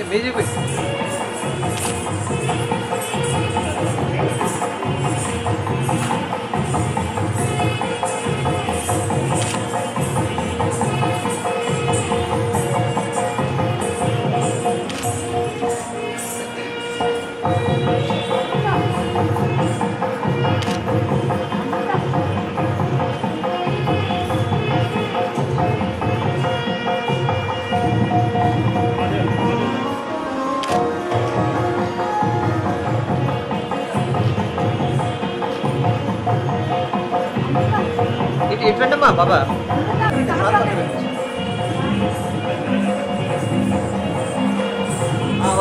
Music ఇట్లంటమ్మా బాబా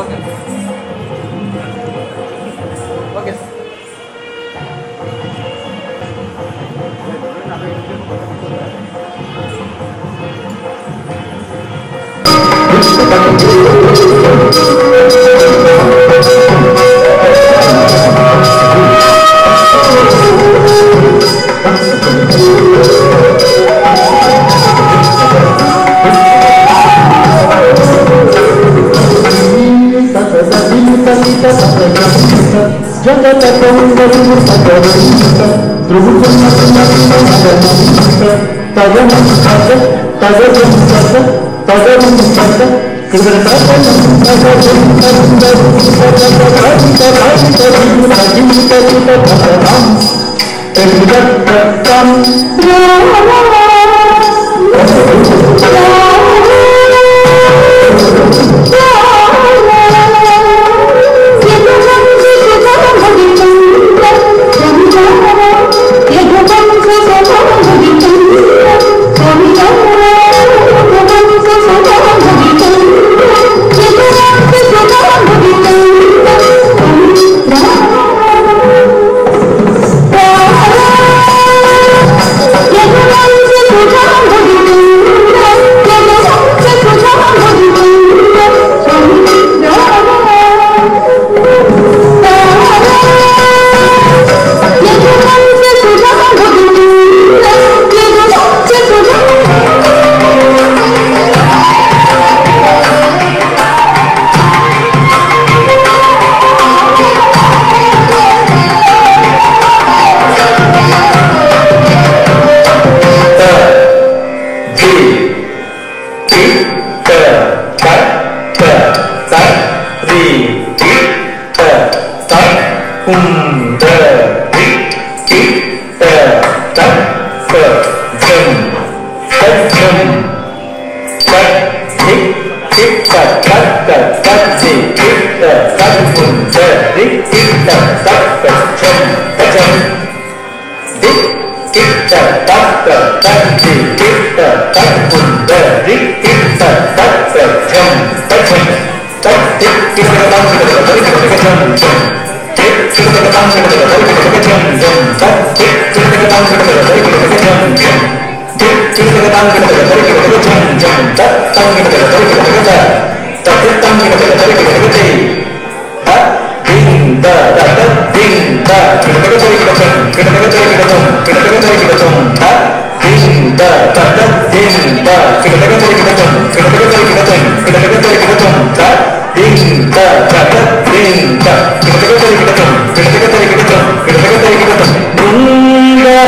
okay okay Ding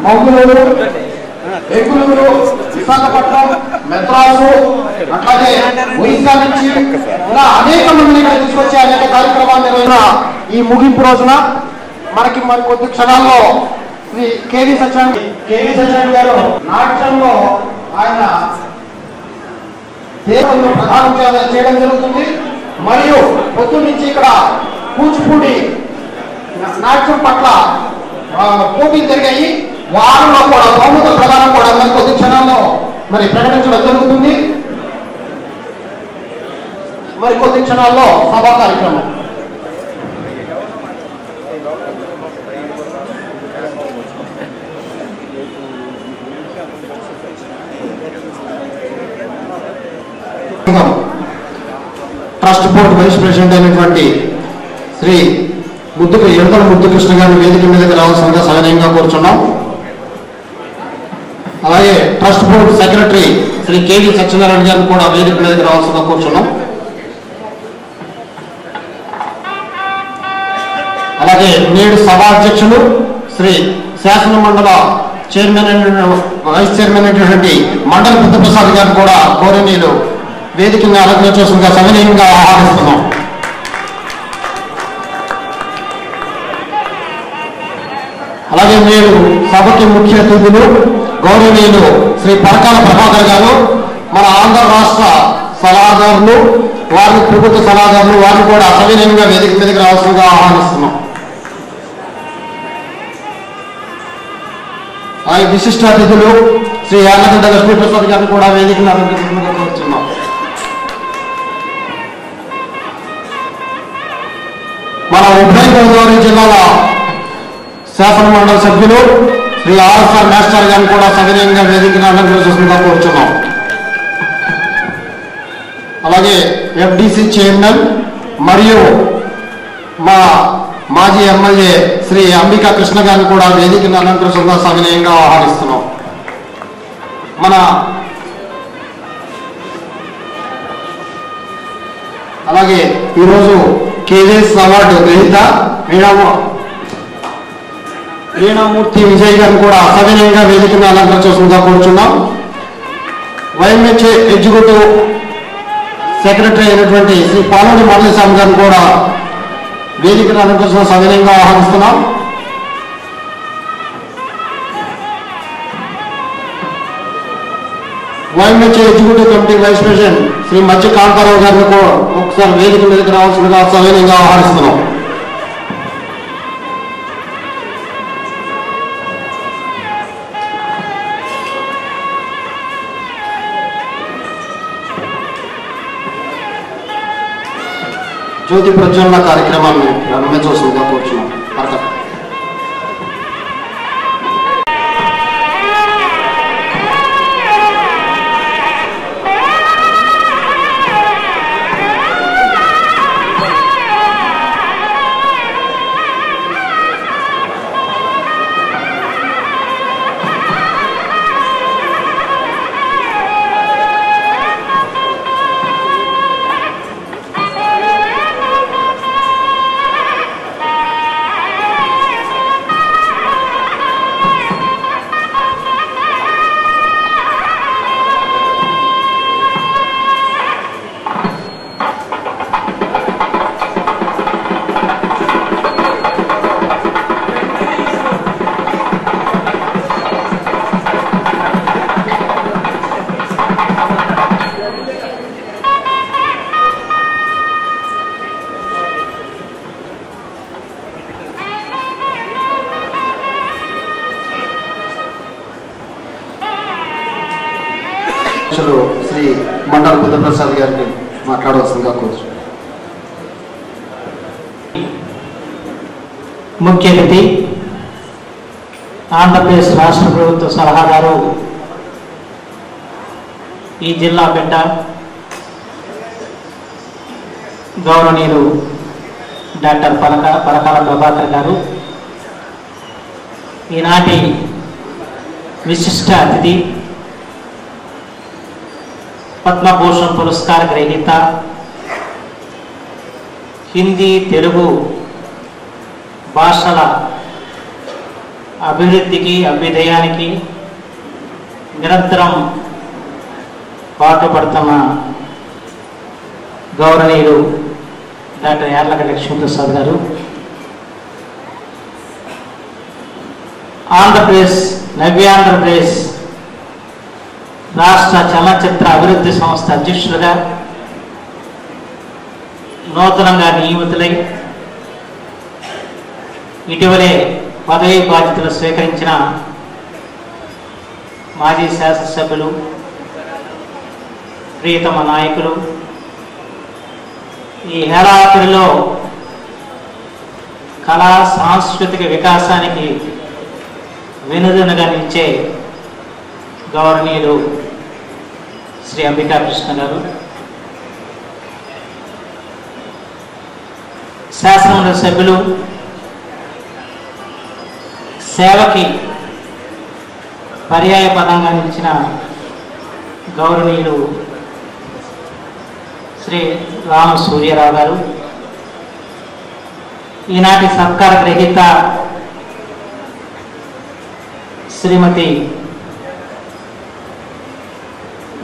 Mangaluru, Bengaluru, Visakhapatnam, Madras, అట్లాగే ఒరిస్సా నుంచి ఇలా అనేక మందిని ఇక్కడ తీసుకొచ్చి అనేక కార్యక్రమాలు నిర్వహించిన ఈ ముగింపు రోజున మనకి మరి కొద్ది క్షణాల్లో శ్రీ కేవీ సత్యనారాయణ గారు నాట్యంలో ఆయన దేవంలో ప్రధానం చేయడం జరుగుతుంది. మరియు పొద్దు నుంచి ఇక్కడ కూచిపూడి నాట్యం పట్ల పోటీలు జరిగాయి. వారంలో కూడా బహుమతుల ప్రధానం కూడా మరి కొద్ది క్షణాల్లో మరి ప్రకటించడం జరుగుతుంది. మరి కొద్ది క్షణాల్లో సభా కార్యక్రమం. ట్రస్ట్ బోర్డు వైస్ ప్రెసిడెంట్ అయినటువంటి శ్రీ యువతల ముద్దుకృష్ణ గారిని వేదిక మీదకి రావాల్సిందిగా సవినయంగా కోరుచున్నాం. అలాగే trust board secretary Shri KV Satyanarayana గారిని కూడా వేదిక మీదకి రావాల్సిందిగా కోరుచున్నాం. అలాగే నేడు సభా అధ్యక్షులు శ్రీ శాసన మండల చైర్మన్ వైస్ చైర్మన్ అయినటువంటి మండల బుద్ధప్రసాద్ గారిని కూడా గౌరవనీయులు వేదికగా అలంకరించాల్సిందిగా సవినయంగా ఆహ్వానిస్తున్నాం. అలాగే నేడు సభకి ముఖ్య అతిథులు గౌరవనీయులు శ్రీ పరకాల ప్రభాకర్ గారు, మన ఆంధ్ర రాష్ట్ర సలహాదారులు, వారిని ప్రభుత్వ సలహాదారులు, వారిని కూడా సవినయంగా వేదిక మీదకి రావాల్సిందిగా ఆహ్వానిస్తున్నాం. అలాగే విశిష్ట అతిథులు శ్రీ యార్లగడ్డ లక్ష్మీప్రసాద్ గారిని కూడా వేదికను అలంకరించగా కోరుతున్నాం. మన ఉభయ గోదావరి జిల్లాల శాసన మండలి సభ్యులు శ్రీ ఆర్ఎస్ఆర్ మాస్టర్ గారిని కూడా సవినయంగా వేదికను అలంకరించగా కోరుచున్నాం. అలాగే ఎఫ్డిసి చైర్మన్ మరియు మా మాజీ ఎమ్మెల్యే శ్రీ అంబికా కృష్ణ గారిని కూడా వేదికను అలంకరించగా సవినయంగా ఆహ్వానిస్తున్నాం. అలాగే ఈరోజు కేజీఎస్ అవార్డు గ్రహీత వీణామూర్తి విజయ్ గారిని కూడా సవినయంగా వేదికను అలంకరించగా కోరుచున్నాం. వైఎంహెచ్ఏ ఎగ్జిక్యూటివ్ సెక్రటరీ అయినటువంటి శ్రీ పాలూరి మురళీస్వామి గారిని కూడా వేదికను అలంకరించగా సవినయంగా ఆహ్వానిస్తున్నాం. YMHA executive committee vice president Shri Madhya Kantharao గారిని కూడా ఒకసారి వేదిక మీదకి రావాల్సిందిగా సవినయంగా ఆహ్వానిస్తున్నాం. జ్యోతి ప్రజ్వలన కార్యక్రమాన్ని ప్రారంభించవలసిందిగా కోరుచున్నాం. శ్రీ మండల బుద్ధప్రసాద్ గారిని మాట్లాడవలసిందిగా కోరుతున్నాను. ముఖ్య అతిథి ఆంధ్రప్రదేశ్ రాష్ట్ర ప్రభుత్వ సలహాదారు, ఈ జిల్లా బిడ్డ, గౌరవనీయులు డాక్టర్ పరకాల ప్రభాకర్ గారు, ఈనాటి విశిష్ట అతిథి, పద్మభూషణ్ పురస్కార గ్రహీత, హిందీ తెలుగు భాషల అభివృద్ధికి అభ్యుదయానికి నిరంతరం పాటుపడుతున్న గౌరవనీయులు డాక్టర్ యార్లగడ్డ లక్ష్మీప్రసాద్ గారు, ఆంధ్రప్రదేశ్ నవ్యాంధ్రప్రదేశ్ రాష్ట్ర చలనచిత్ర అభివృద్ధి సంస్థ అధ్యక్షులుగా నూతనంగా నియమితులై ఇటీవలే పదవీ బాధ్యతలు స్వీకరించిన మాజీ శాసనసభ్యులు, ప్రియతమ నాయకులు, ఈ హేళాపురిలో కళా సాంస్కృతిక వికాసానికి వెనుదనుగా నిలిచే గౌరవనీయులు శ్రీ అంబికా కృష్ణ గారు, శాసనమండలి సభ్యులు, సేవకి పర్యాయ పదంగా నిలిచిన గౌరవనీయులు శ్రీ రామ సూర్యరావు గారు, ఈనాటి సత్కార గ్రహీత శ్రీమతి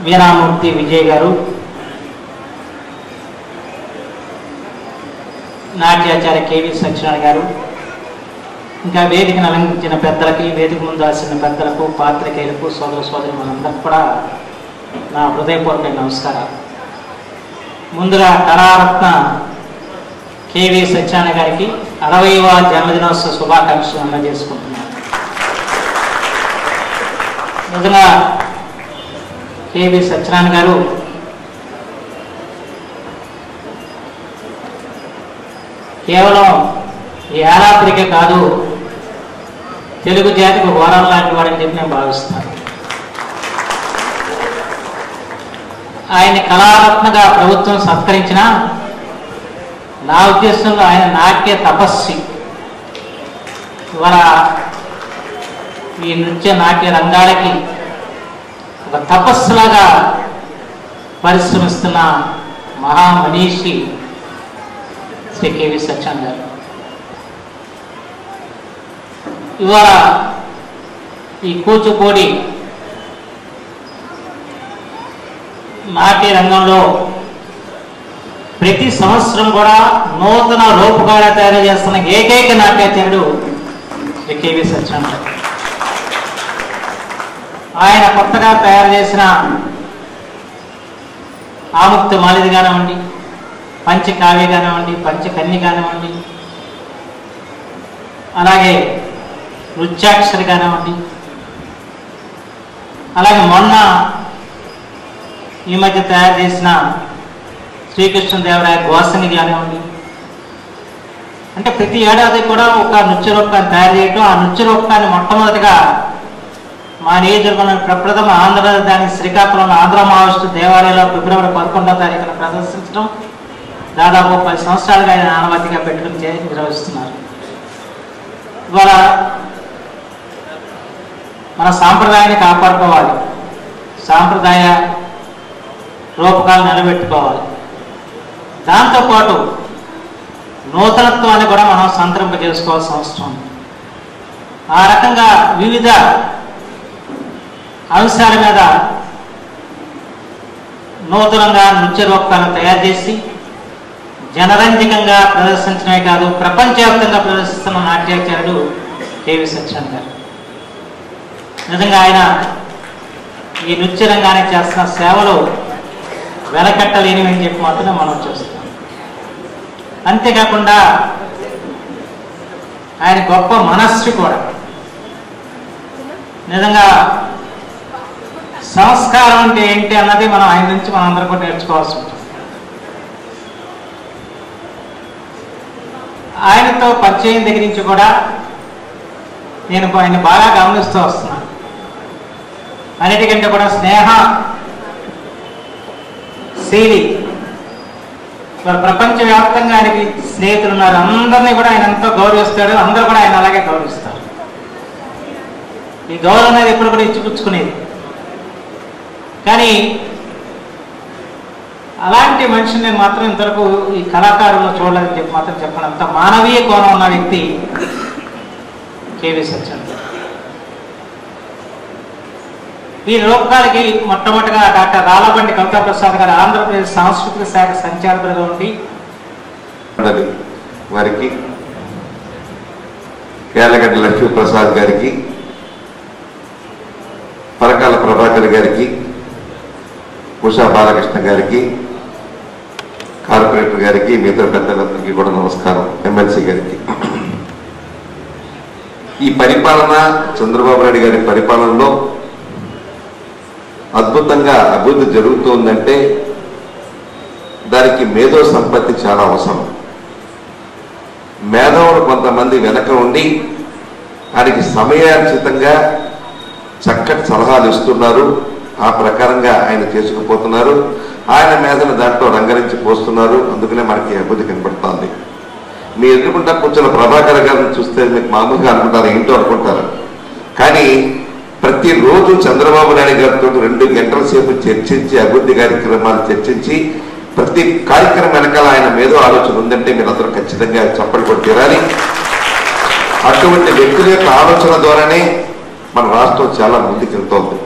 వీరామూర్తి విజయ్ గారు, నాట్యాచార్య కేవి సత్యనారాయణ గారు, ఇంకా వేదికను అలంకరించిన పెద్దలకి, వేదిక ముందు రాసిన పెద్దలకు, పాత్రికేయులకు, సోదర సోదరి మనందరికి కూడా నా హృదయపూర్వక నమస్కారాలు. ముందుగా కళారత్న కేవి సత్యనారాయణ గారికి 60వ జన్మదినోత్సవ శుభాకాంక్షలు అందజేసుకుంటున్నాను. నిజంగా కేవి సత్యనారాయణ గారు కేవలం ఏలాపురికే కాదు, తెలుగు జాతికి వరం లాంటి వాడని చెప్పి నేను భావిస్తున్నాను. ఆయన కళారత్నగా ప్రభుత్వం సత్కరించిన నా ఉద్దేశంలో ఆయన నాట్య తపస్వి. ఇవాళ ఈ నృత్య నాట్య రంగాలకి ఒక తపస్సులాగా పరిశ్రమిస్తున్న మహామనీషి శ్రీ కేవి సత్యనారాయణ గారు. ఇవాళ ఈ కూచిపూడి నాట్య రంగంలో ప్రతి సంవత్సరం కూడా నూతన రూపకాలు తయారు చేస్తున్న ఏకైక నాట్యాచార్యుడు శ్రీ కేవి సత్యనారాయణ. ఆయన కొత్తగా తయారు చేసిన ఆముక్త మాలిది కానివ్వండి, పంచకావ్య కానివ్వండి, పంచకన్య కానివ్వండి, అలాగే నృత్యాక్షరి కానివ్వండి, అలాగే మొన్న ఈ మధ్య తయారు చేసిన శ్రీకృష్ణదేవరాయ గోసంగి కానివ్వండి, అంటే ప్రతి ఏడాది కూడా ఒక నృత్య రూపకాన్ని తయారు చేయటం, ఆ నృత్య రూపకాన్ని మొట్టమొదటిగా మా నియోజకవర్గంలో ప్రప్రథమ ఆంధ్ర రాజధాని శ్రీకాకుళంలో ఆంధ్ర మహావిష్ణు దేవాలయంలో ఫిబ్రవరి 11వ తారీఖున ప్రదర్శించడం దాదాపు 10 సంవత్సరాలుగా ఆయన ఆనవాతిగా పెట్టుకుని నిర్వహిస్తున్నారు. ఇవాళ మన సాంప్రదాయాన్ని కాపాడుకోవాలి, సాంప్రదాయ రూపకాలు నిలబెట్టుకోవాలి. దాంతోపాటు నూతనత్వాన్ని కూడా మనం సంతరింపజేసుకోవాల్సిన అవసరం ఉంది. ఆ రకంగా వివిధ అంశాల మీద నూతనంగా నృత్య రూపకాలను తయారు చేసి జనరంజకంగా ప్రదర్శించడమే కాదు, ప్రపంచవ్యాప్తంగా ప్రదర్శిస్తున్న నాట్యాచార్యుడు కేవి సత్యనారాయణ గారు. నిజంగా ఆయన ఈ నృత్య రంగానికి చేస్తున్న సేవలు వెనకట్టలేనివి అని చెప్పి మాత్రమే మనం చూస్తున్నాం. అంతేకాకుండా ఆయన గొప్ప మనస్సు కూడా. నిజంగా సంస్కారం అంటే ఏంటి అన్నది మనం ఆయన నుంచి మనందరం కూడా నేర్చుకోవాల్సి ఉంటుంది. ఆయనతో పరిచయం దగ్గర నుంచి కూడా నేను ఆయన బాగా గమనిస్తూ వస్తున్నాను. అన్నిటికంటే కూడా స్నేహశీలి. ప్రపంచవ్యాప్తంగా ఆయనకి స్నేహితులు ఉన్నారు. అందరినీ కూడా ఆయన ఎంతో గౌరవిస్తాడు. అందరూ కూడా ఆయన అలాగే గౌరవిస్తారు. ఈ గౌరవం అనేది ఎప్పుడు కూడా ఇచ్చిపుచ్చుకునేది. కానీ అలాంటి మనిషిని నేను మాత్రం ఇంతవరకు ఈ కళాకారుల్లో చూడలేదని చెప్పి మాత్రం చెప్పను. అంత మానవీయ కోణం ఉన్న వ్యక్తి కేవీ సత్యనారాయణ. ఈ లోకాలకి మొట్టమొదటిగా డాక్టర్ రాళ్ళబండి కవితా ప్రసాద్ గారు ఆంధ్రప్రదేశ్ సాంస్కృతిక శాఖ సంచాలకులుగా ఉండి వారికి, యార్లగడ్డ లక్ష్మీప్రసాద్ గారికి, పరకాల ప్రభాకర్ గారికి, ఉషా బాలకృష్ణ గారికి, కార్పొరేటర్ గారికి, మిగతా పెద్దలందరికీ కూడా నమస్కారం. ఎమ్మెల్సీ గారికి. ఈ పరిపాలన చంద్రబాబు నాయుడు గారి పరిపాలనలో అద్భుతంగా అభివృద్ధి జరుగుతుందంటే దానికి మేధో సంపత్తి చాలా అవసరం. మేధావులు కొంతమంది వెనక ఉండి ఆయనకి సమయార్చితంగా చక్కటి సలహాలు ఇస్తున్నారు. ఆ ప్రకారంగా ఆయన చేసుకుపోతున్నారు. ఆయన మేధను దాంట్లో రంగరించి పోస్తున్నారు. అందుకనే మనకి అభివృద్ధి కనబడుతోంది. మీ ఎదుర్కొంటా కూర్చున్న ప్రభాకర్ గారిని చూస్తే మీకు మామూలుగా అనుకుంటారు, ఏంటో అనుకుంటారు. కానీ ప్రతిరోజు చంద్రబాబు నాయుడు గారితో 2 గంటల సేపు చర్చించి అభివృద్ధి కార్యక్రమాలు చర్చించి ప్రతి కార్యక్రమం వెనకాల ఆయన మీద ఆలోచన ఉందంటే మీరు అందరూ ఖచ్చితంగా చప్పట్లు కొట్టి తీరాలి. అటువంటి వ్యక్తుల యొక్క ఆలోచన ద్వారానే మన రాష్ట్రం చాలా ముందుకెళ్తోంది.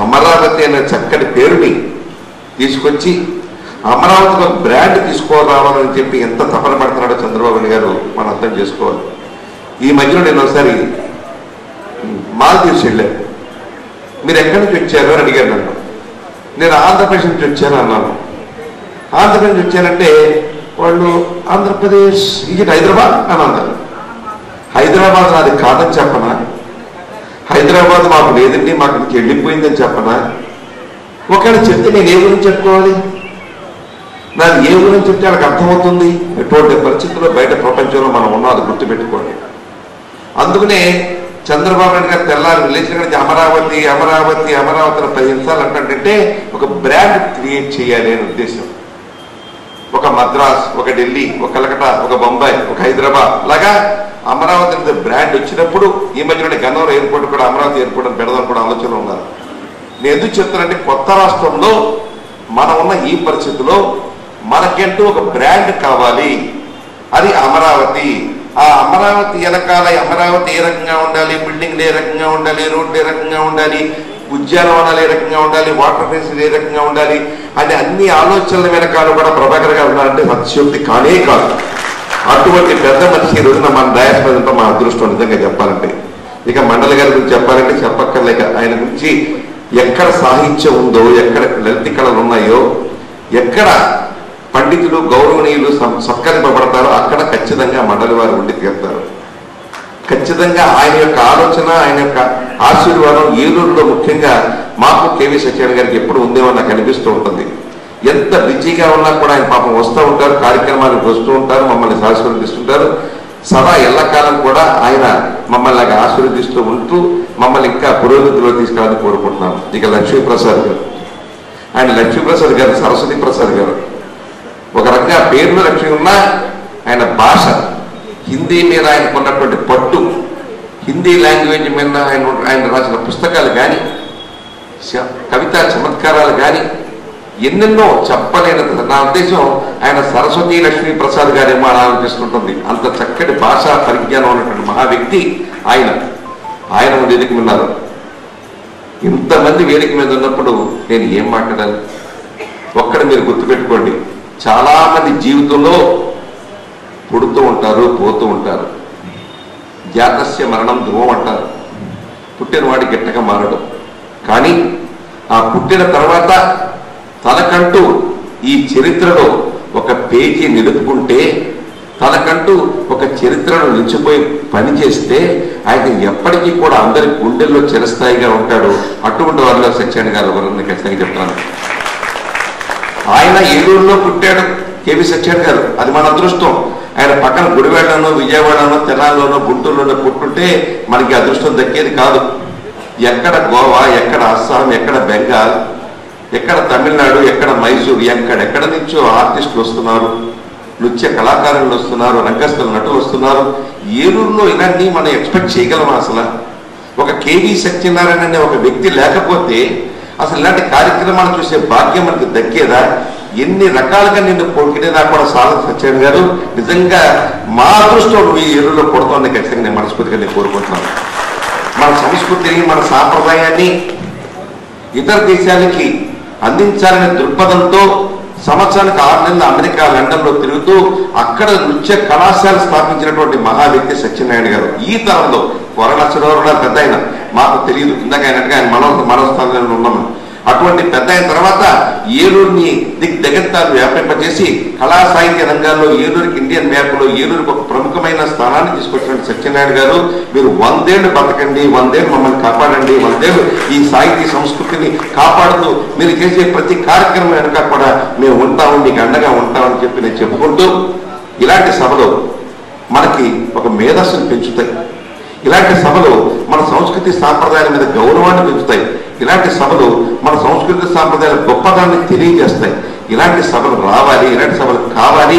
అమరావతి అనే చక్కటి పేరుని తీసుకొచ్చి అమరావతికి ఒక బ్రాండ్ తీసుకురావాలని చెప్పి ఎంత తపన పడుతున్నాడో చంద్రబాబు నాయుడు గారు మనం అర్థం చేసుకోవాలి. ఈ మధ్యలో నేను ఒకసారి మాల్దీవ్స్ వెళ్ళాను. మీరు ఎక్కడి నుంచి వచ్చారు అని అడిగారు నన్ను. నేను ఆంధ్రప్రదేశ్ నుంచి వచ్చాను అన్నాను. ఆంధ్రప్రదేశ్ నుంచి వచ్చానంటే వాళ్ళు ఆంధ్రప్రదేశ్ ఇది హైదరాబాద్ అని అన్నారు. హైదరాబాద్ నాది కాదని చెప్పనా? హైదరాబాద్ మాకు లేదండి, మాకు ఇంటికి వెళ్ళిపోయిందని చెప్పనా? ఒకవేళ చెప్తే నేను ఏ గురించి చెప్పుకోవాలి? నాది ఏ గురించి చెప్తే వాళ్ళకి అర్థమవుతుంది. ఎటువంటి పరిస్థితుల్లో బయట ప్రపంచంలో మనం ఉన్నాం, అది గుర్తుపెట్టుకోండి. అందుకనే చంద్రబాబు నాయుడు గారు తెల్లారి లేచిన నుంచి అమరావతి అమరావతి అమరావతిని 10 నిమిషాలు అంటే ఒక బ్రాండ్ క్రియేట్ చేయాలి అనే ఉద్దేశం. ఒక మద్రాస్, ఒక ఢిల్లీ, ఒక కలకటా, ఒక బొంబాయి, ఒక హైదరాబాద్ లాగా అమరావతి బ్రాండ్ వచ్చినప్పుడు ఈ మధ్యలోనే గన్నవరం ఎయిర్పోర్ట్ కూడా అమరావతి ఎయిర్పోర్ట్ అని పెడదాం కూడా ఆలోచనలు ఉన్నారు. నేను ఎందుకు చెప్తానంటే కొత్త రాష్ట్రంలో మనం ఉన్న ఈ పరిస్థితిలో మనకంటూ ఒక బ్రాండ్ కావాలి. అది అమరావతి. ఆ అమరావతి వెనకాల అమరావతి ఏ రకంగా ఉండాలి, బిల్డింగ్లు ఏ రకంగా ఉండాలి, రోడ్లు ఏ రకంగా ఉండాలి, ఉద్యానవనాలు ఏ రకంగా ఉండాలి, వాటర్ ఫెసిలిటీ ఏ రకంగా ఉండాలి అని అన్ని ఆలోచనల వెనకాల కూడా ప్రభాకర్ గారు ఉన్నారంటే అతిశయోక్తి కానే కాదు. అటువంటి పెద్ద మనిషి ఈ రోజున మన దయాస్పదంతో మా అదృష్టం నిజంగా చెప్పాలంటే. ఇక మండలి గారి గురించి చెప్పాలంటే చెప్పక్కర్లేక ఆయన గురించి ఎక్కడ సాహిత్యం ఉందో, ఎక్కడ లలిత కళలు ఉన్నాయో, ఎక్కడ పండితులు గౌరవనీయులు సత్కరింపబడతారో అక్కడ ఖచ్చితంగా మండలి వారు ఉండి తీరుతారు. ఖచ్చితంగా ఆయన యొక్క ఆలోచన, ఆయన యొక్క ఆశీర్వాదం ఏలూరులో ముఖ్యంగా మాకు కేవీ సత్యనారాయణ గారికి ఎప్పుడు ఉందేమో నాకు అనిపిస్తూ ఉంటుంది. ఎంత బిజీగా ఉన్నా కూడా ఆయన పాపం వస్తూ ఉంటారు, కార్యక్రమాలకు వస్తూ ఉంటారు, మమ్మల్ని ఆశీర్వదిస్తుంటారు. సదా ఎల్లకాలం కూడా ఆయన మమ్మల్ని ఆశీర్వదిస్తూ ఉంటూ మమ్మల్ని ఇంకా పురోగతిలో తీసుకురావాలని కోరుకుంటున్నాను. ఇక లక్ష్మీప్రసాద్ గారు, ఆయన లక్ష్మీప్రసాద్ గారు సరస్వతి ప్రసాద్ గారు ఒక రకంగా పేర్లు లక్ష్మి ఉన్నా ఆయన భాష, హిందీ మీద ఆయనకు ఉన్నటువంటి పట్టు, హిందీ లాంగ్వేజ్ మీద ఆయన రాసిన పుస్తకాలు కానీ, కవితా చమత్కారాలు కానీ ఎన్నెన్నో చెప్పలేనంత. నా ఉద్దేశం ఆయన సరస్వతి లక్ష్మీ ప్రసాద్ గారేమో అని ఆలోచిస్తుంటుంది. అంత చక్కటి భాషా పరిజ్ఞానం ఉన్నటువంటి మహా వ్యక్తి ఆయన. ఆయన వేదిక ఉన్నారు. ఇంతమంది వేదిక మీద ఉన్నప్పుడు నేను ఏం మాట్లాడాలి? ఒక్కడ మీరు గుర్తుపెట్టుకోండి, చాలా మంది జీవితంలో పుడుతూ ఉంటారు, పోతూ ఉంటారు. జాతస్య మరణం ధ్రువం అంటారు. పుట్టినవాడి గిట్టగా మారడం. కానీ ఆ పుట్టిన తర్వాత తనకంటూ ఈ చరిత్రలో ఒక పేజీ నిలుపుకుంటే తనకంటూ ఒక చరిత్రను నిలిచిపోయి పనిచేస్తే ఆయన ఎప్పటికీ కూడా అందరి గుండెల్లో చిరస్థాయిగా ఉంటాడు. అటువంటి వారిలో సత్యనారాయణ గారు ఎవరని ఖచ్చితంగా చెప్తాను. ఆయన ఏలూరులో పుట్టాడు కేవీ సత్యనారాయణ గారు, అది మన అదృష్టం. ఆయన పక్కన గుడివాడలోనో విజయవాడలోనో తెనాలిలోనో గుంటూరులోనో పుట్టుంటే మనకి అదృష్టం దక్కేది కాదు. ఎక్కడ గోవా, ఎక్కడ అస్సాం, ఎక్కడ బెంగాల్, ఎక్కడ తమిళనాడు, ఎక్కడ మైసూరు, ఎక్కడెక్కడ నుంచో ఆర్టిస్టులు వస్తున్నారు, నృత్య కళాకారులు వస్తున్నారు, రంగస్థల నటులు వస్తున్నారు. ఏలూరులో ఇలాంటివి మనం ఎక్స్పెక్ట్ చేయగలమా? అసలు ఒక కేవీ సత్యనారాయణ అనే ఒక వ్యక్తి లేకపోతే అసలు ఇలాంటి కార్యక్రమాలు చూసే భాగ్యం మనకి దక్కేదా? ఎన్ని రకాలుగా నిన్ను పొగిడినా కూడా సాధన సత్యనారాయణ గారు నిజంగా మా అదృష్టం నువ్వు ఈ ఏలూరులో కొడుతోంది ఖచ్చితంగా నేను మనస్ఫూర్తిగా నేను కోరుకుంటున్నాను. మన సంస్కృతిని, మన సాంప్రదాయాన్ని ఇతర దేశాలకి అందించాలనే దృక్పథంతో సంవత్సరానికి 6 నెలలు అమెరికా, లండన్లో తిరుగుతూ అక్కడ నృత్య కళాశాల స్థాపించినటువంటి మహా వ్యక్తి సత్యనారాయణ గారు. ఈ తరంలో వరలక్షణవరుల పెద్ద ఆయన, మాకు తెలియదు, ఇందాక అయినట్టుగా ఆయన మనోస్థానంలో ఉన్నాము. అటువంటి పెద్ద అయిన తర్వాత ఏలూరుని దిగంతాలు వ్యాపింపజేసి కళా సాహిత్య రంగాల్లో ఏలూరుకి ఇండియన్ మ్యాప్లో ఏలూరుకి ఒక ప్రముఖమైన స్థానాన్ని తీసుకొచ్చిన సత్యనారాయణ గారు, మీరు 100 ఏళ్ళు బతకండి, 100 ఏళ్ళు మమ్మల్ని కాపాడండి, 100 ఏళ్ళు ఈ సాహితీ సంస్కృతిని కాపాడుతూ మీరు చేసే ప్రతి కార్యక్రమం వెనుక కూడా మేము ఉంటాము, మీకు అండగా ఉంటామని చెప్పి నేను చెప్పుకుంటూ, ఇలాంటి సభలో మనకి ఒక మేధస్సును పెంచుతాయి, ఇలాంటి సభలు మన సంస్కృతి సాంప్రదాయాల మీద గౌరవాన్ని పెంచుతాయి, ఇలాంటి సభలు మన సంస్కృతి సాంప్రదాయాల గొప్పదాన్ని తెలియజేస్తాయి. ఇలాంటి సభలు రావాలి, ఇలాంటి సభలు కావాలి.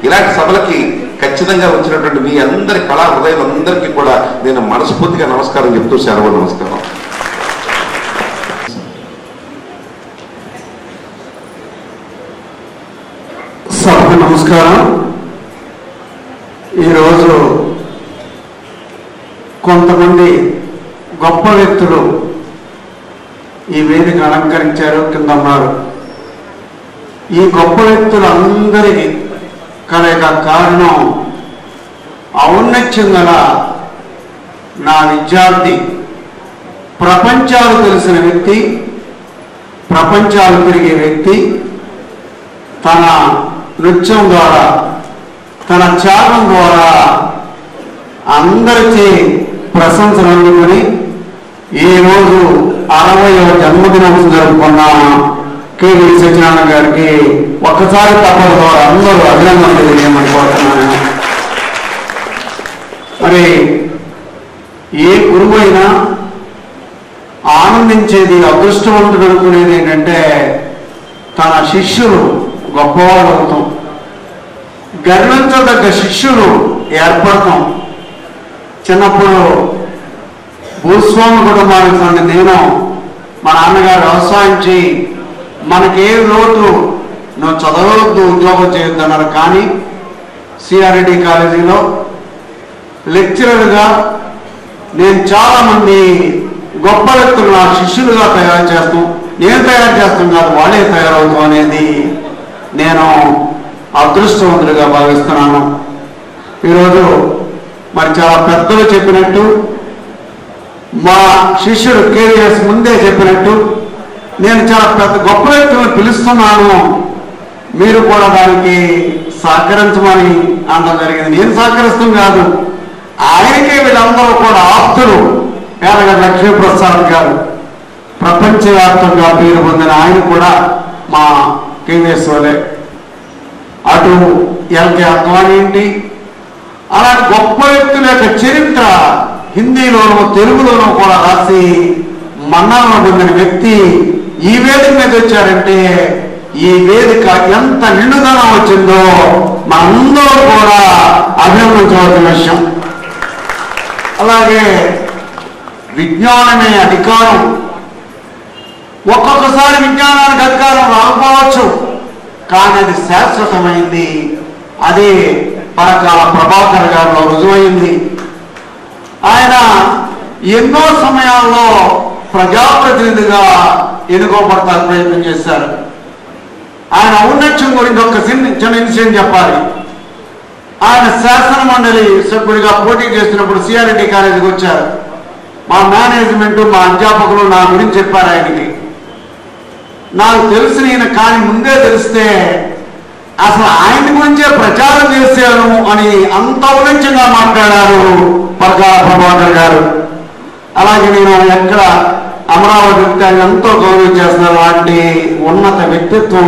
ఇలాంటి సభలకి ఖచ్చితంగా వచ్చినటువంటి మీ అందరి కళా హృదయాలందరికీ కూడా నేను మనస్ఫూర్తిగా నమస్కారం చెప్తూ సెలవు. నమస్కారం. సభకు నమస్కారం. ఈరోజు కొంతమంది గొప్ప వ్యక్తులు ఈ వేదిక అలంకరించారు, కింద ఉన్నారు. ఈ గొప్ప వ్యక్తులందరికీ కలయిక కారణం ఔన్నత్యం గల నా విద్యార్థి, ప్రపంచాలు తెలిసిన వ్యక్తి, ప్రపంచాలు తిరిగే వ్యక్తి, తన నృత్యం ద్వారా, తన త్యాగం ద్వారా అందరికీ ప్రశంసలు అందుకుని ఈరోజు 60వ జన్మదినం జరుపుకున్న కేవీ సత్యనారాయణ గారికి ఒక్కసారి తప్పల ద్వారా అందరూ అభినందనలు తెలియజేయమని కోరుతున్నాను. మరి ఏ గురువు అయినా ఆనందించేది, అదృష్టవంతుడు అనుకునేది ఏంటంటే తన శిష్యులు గొప్పవాళ్ళు అవుతాం, గర్వించదగ్గ శిష్యులు ఏర్పడతాం. చిన్నప్పుడు భూస్వామి కుటుంబానికి చెందిన నేను, మా నాన్నగారు వ్యవసాయం చేయి, మనకే లోటు, నువ్వు చదవద్దు, ఉద్యోగం చేయొద్దు అన్నారు. కానీ సిఆర్డి కాలేజీలో లెక్చరర్గా నేను చాలామంది గొప్ప వ్యక్తులు నా శిష్యులుగా తయారు చేస్తాం. నేను తయారు చేస్తాం కాదు, వాళ్ళే తయారవుతాం అనేది నేను అదృష్టవంతుడిగా భావిస్తున్నాను. ఈరోజు మరి చాలా పెద్దలు చెప్పినట్టు, మా శిష్యుడు కేవీఎస్ ముందే చెప్పినట్టు, నేను చాలా పెద్ద గొప్ప వ్యక్తులను పిలుస్తున్నాను, మీరు కూడా దానికి సహకరించమని అనడం జరిగింది. నేను సహకరిస్తాం కాదు, ఆయనకే వీళ్ళందరూ కూడా ఆప్తులు. పేదగడ్డ లక్ష్మీప్రసాద్ గారు ప్రపంచవ్యాప్తంగా పేరు పొందిన ఆయన కూడా మా కేవీఎస్ వాళ్ళే. అటు ఎల్కే అద్వానీ ఏంటి, అలాంటి గొప్ప వ్యక్తుల యొక్క చరిత్ర హిందీలోనూ తెలుగులోనూ కూడా రాసి మన్ననలు పొందిన వ్యక్తి ఈ వేదిక మీద వచ్చారంటే ఈ వేదిక ఎంత నిండుదనం వచ్చిందో మనందరూ కూడా అభినందించవలసిన విషయం. అలాగే విజ్ఞానమే అధికారం. ఒక్కొక్కసారి విజ్ఞానానికి అధికారం రాకపోవచ్చు, కానీ అది శాశ్వతమైంది. అదే పరకాల ప్రభాకర్ గారిలో రుజువైంది. ఆయన ఎన్నో సమయాల్లో ప్రజాప్రతినిధిగా ఎన్నుకోబడతానికి ప్రయత్నం చేశారు. ఆయన ఔన్నత్యం గురించి ఒక చిన్న ఇన్సిడెంట్ చెప్పాలి. ఆయన శాసన మండలి సభ్యుడిగా పోటీ చేస్తున్నప్పుడు సిఆర్డి కాలేజీకి వచ్చారు. మా మేనేజ్మెంట్, మా అధ్యాపకులు నా గురించి చెప్పారు. ఆయనకి నాకు తెలిసిన ఈయన, కానీ ముందే తెలిస్తే అసలు ఆయన గురించే ప్రచారం చేశాను అని అంత ఔన్నత్యంగా మాట్లాడారు పరకాల ప్రభాకర్ గారు. అలాగే నేను ఎక్కడ అమరావతి వ్యక్తి ఆయన ఎంతో గౌరవం చేస్తున్నారు. అలాంటి ఉన్నత వ్యక్తిత్వం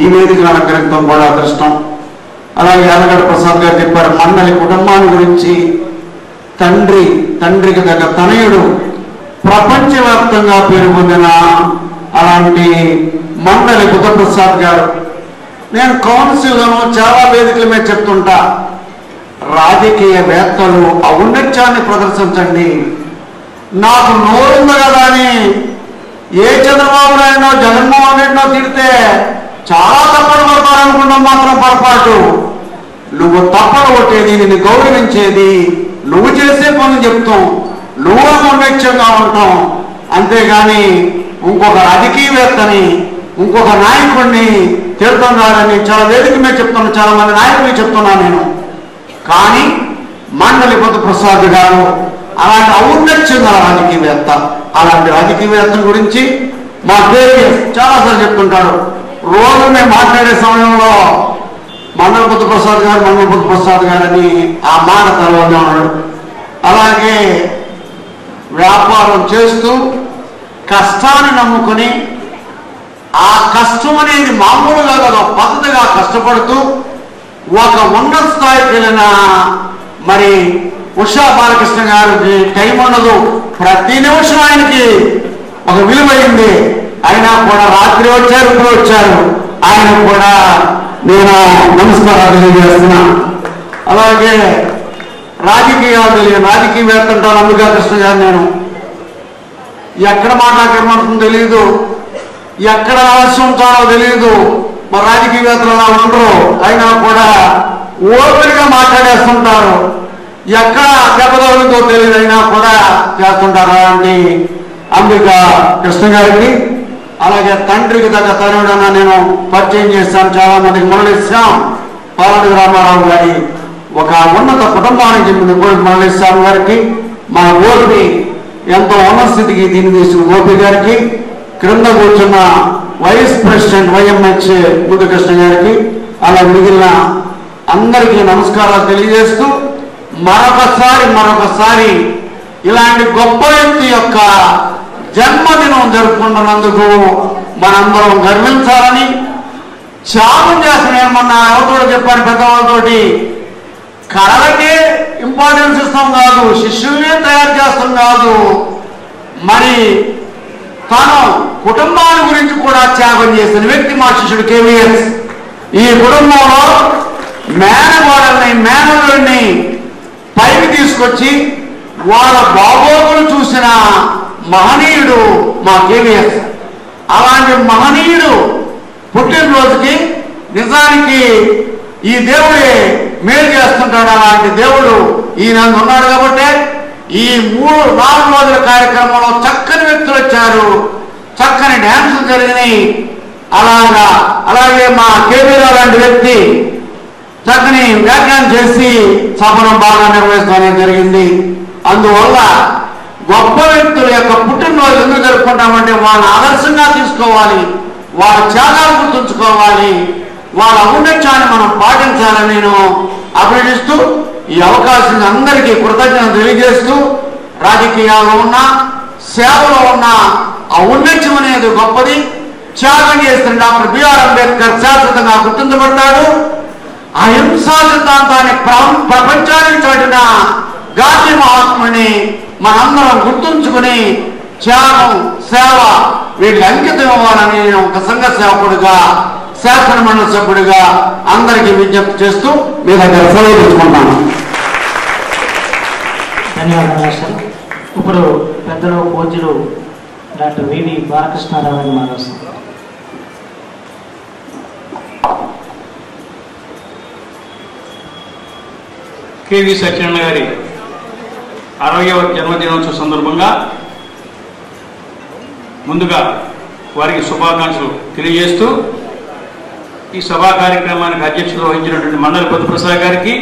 ఈ వేదిక అలంకరించడం కూడా అదృష్టం. అలాగే యాదగడ్డ ప్రసాద్ గారు చెప్పారు మండలి కుటుంబాన్ని గురించి. తండ్రికి తగ్గ తనయుడు ప్రపంచవ్యాప్తంగా పేరు పొందిన అలాంటి మండలి బుద్ధప్రసాద్ గారు. నేను కౌన్సిల్లోనూ చాలా వేదికల మీద చెప్తుంటా, రాజకీయవేత్తలు ఔన్నత్యాన్ని ప్రదర్శించండి. నాకు నోరుంది కదా అని ఏ చంద్రబాబు నాయుడునో జగన్మోహన్ రెడ్డినో తిడితే చాలా తప్పలు పడతారనుకున్నాం మాత్రం పొరపాటు. నువ్వు తప్పలు కొట్టేది, నిన్ను గౌరవించేది, నువ్వు చేసే పనులు చెప్తాం, నువ్వు ఔన్నత్యంగా ఉంటాం. అంతేగాని ఇంకొక రాజకీయవేత్తని ఇంకొక నాయకుడిని తిడుతున్నారని చాలా వేదిక మీద చెప్తున్నాను, చాలా మంది నాయకులు చెప్తున్నాను నేను. కానీ మండలి బుద్ధప్రసాద్ గారు అలాంటి ఔన్నత్యంగా రాజకీయవేత్త. అలాంటి రాజకీయవేత్త గురించి మా కేవీఎస్ చాలాసార్లు చెప్తుంటాడు. రోజు మేము మాట్లాడే సమయంలో మండలి బుద్ధప్రసాద్ గారని ఆ మాట తర్వాత ఉన్నాడు. అలాగే వ్యాపారం చేస్తూ కష్టాన్ని నమ్ముకొని ఆ కష్టం అనేది మామూలుగా కదా పద్ధతిగా కష్టపడుతూ ఒక ఉన్నత స్థాయికి వెళ్ళిన మరి ఉషా బాలకృష్ణ గారికి టైం ఉండదు. ప్రతి నిమిషం ఆయనకి ఒక విలువైంది. అయినా కూడా రాత్రి వచ్చారు, ఇప్పుడు వచ్చారు. ఆయన కూడా నేను నమస్కారాలు తెలియజేస్తున్నా. అలాగే రాజకీయాలు తెలియదు, రాజకీయవేత్త అంటారు అంబికా కృష్ణ గారు. నేను ఎక్కడ మాట్లాడమంటుందో తెలియదు, ఎక్కడ ఆలస్యం ఉంటారో తెలియదు. మా రాజకీయవేత్తలు అలా ఉండరు. అయినా కూడా ఓపెన్గా మాట్లాడేస్తుంటారు. ఎక్కడ దెబ్బతలుందో తెలియదు, అయినా కూడా చేస్తుంటారు. అలాంటి అంబికా కృష్ణ గారికి అలాగే తండ్రికి తగ్గ తనయుడన్నా నేను పరిచయం చేశాను. చాలా మందికి మురళీశ్యాం పాలడు రామారావు గారి ఒక ఉన్నత కుటుంబానికి చెందిన మురళీశ్యాం గారికి, మా గోపి ఎంతో ఉన్నత స్థితికి దీన్ని తీసుకున్న గోపి గారికి, క్రింద కూర్చున్న వైస్ ప్రెసిడెంట్ వైఎంహెచ్ ముద్దుకృష్ణ గారికి, అలా మిగిలిన అందరికీ నమస్కారాలు తెలియజేస్తూ మరొకసారి ఇలాంటి గొప్ప వ్యక్తి యొక్క జన్మదినం జరుపుకుంటున్నందుకు మనందరం గర్వించాలని త్యాగం చేస్తాను. ఏమన్నా ఎవరితో చెప్పాను పెద్దవాళ్ళతోటి, కళలకే ఇంపార్టెన్స్ ఇస్తాం కాదు, శిష్యుల్నే తయారు చేస్తాం కాదు, మరి తాను కుటుంబాల గురించి కూడా త్యాగం చేసిన వ్యక్తి మా శిష్యుడు కేవీఎస్. ఈ కుటుంబంలో మేనగోడల్ని మేనల్ని పైకి తీసుకొచ్చి వాళ్ళ బాగోగులు చూసిన మహనీయుడు మా కేవీఎస్. అలాంటి మహనీయుడు పుట్టినరోజుకి నిజానికి ఈ దేవుడే మేలు చేస్తుంటాడు. అలాంటి దేవుడు ఈయన ఉన్నాడు కాబట్టి ఈ 3-4 రోజుల కార్యక్రమంలో చక్కని వ్యక్తులు వచ్చారు, చక్కని డ్యాన్సులు జరిగినాయి. అలాగే మా కేవీరావు లాంటి వ్యక్తి చక్కని వ్యాఖ్యానం చేసి సభను బాగా నిర్వహించడం జరిగింది. అందువల్ల గొప్ప వ్యక్తుల యొక్క పుట్టినరోజు ఎందుకు జరుపుకుంటామంటే వాళ్ళని ఆదర్శంగా తీసుకోవాలి, వాళ్ళ త్యాగాలు గుర్తుంచుకోవాలి, వాళ్ళ ఔన్నత్యాన్ని మనం పాటించాలని నేను అభినందిస్తూ ఈ అవకాశం అందరికీ కృతజ్ఞతలు తెలియజేస్తూ, రాజకీయాల్లో ఉన్న సేవలో ఉన్న ఔన్నత్యం అనేది గొప్పది. త్యాగం చేస్తున్న డాక్టర్ బిఆర్ అంబేద్కర్ శాశ్వతంగా గుర్తించబడతాడు. అహింసా సిద్ధాంతాన్ని ప్రపంచానికి చాటిన గాంధీ మహాత్ముని మనందరం గుర్తుంచుకుని త్యాగం సేవ వీళ్ళు అంకితం ఇవ్వాలని నేను ఒక సంఘ సేవకుడిగా శాసన మండలి సభ్యుడిగా అందరికీ విజ్ఞప్తి చేస్తూ మీ దగ్గర సెలవు తీసుకుంటాను. ధన్యవాదాలు సార్. ఇప్పుడు పెద్దలు పూజ్యులు డాక్టర్ వివి బాలకృష్ణారావు అని మాట్లాడుతున్నారు. కేవి సత్యనారాయణ గారి 60వ జన్మదినోత్సవ సందర్భంగా ముందుగా వారికి శుభాకాంక్షలు తెలియజేస్తూ ఈ సభా కార్యక్రమానికి అధ్యక్షత వహించినటువంటి మండలి బుద్ధప్రసాద్ గారికి,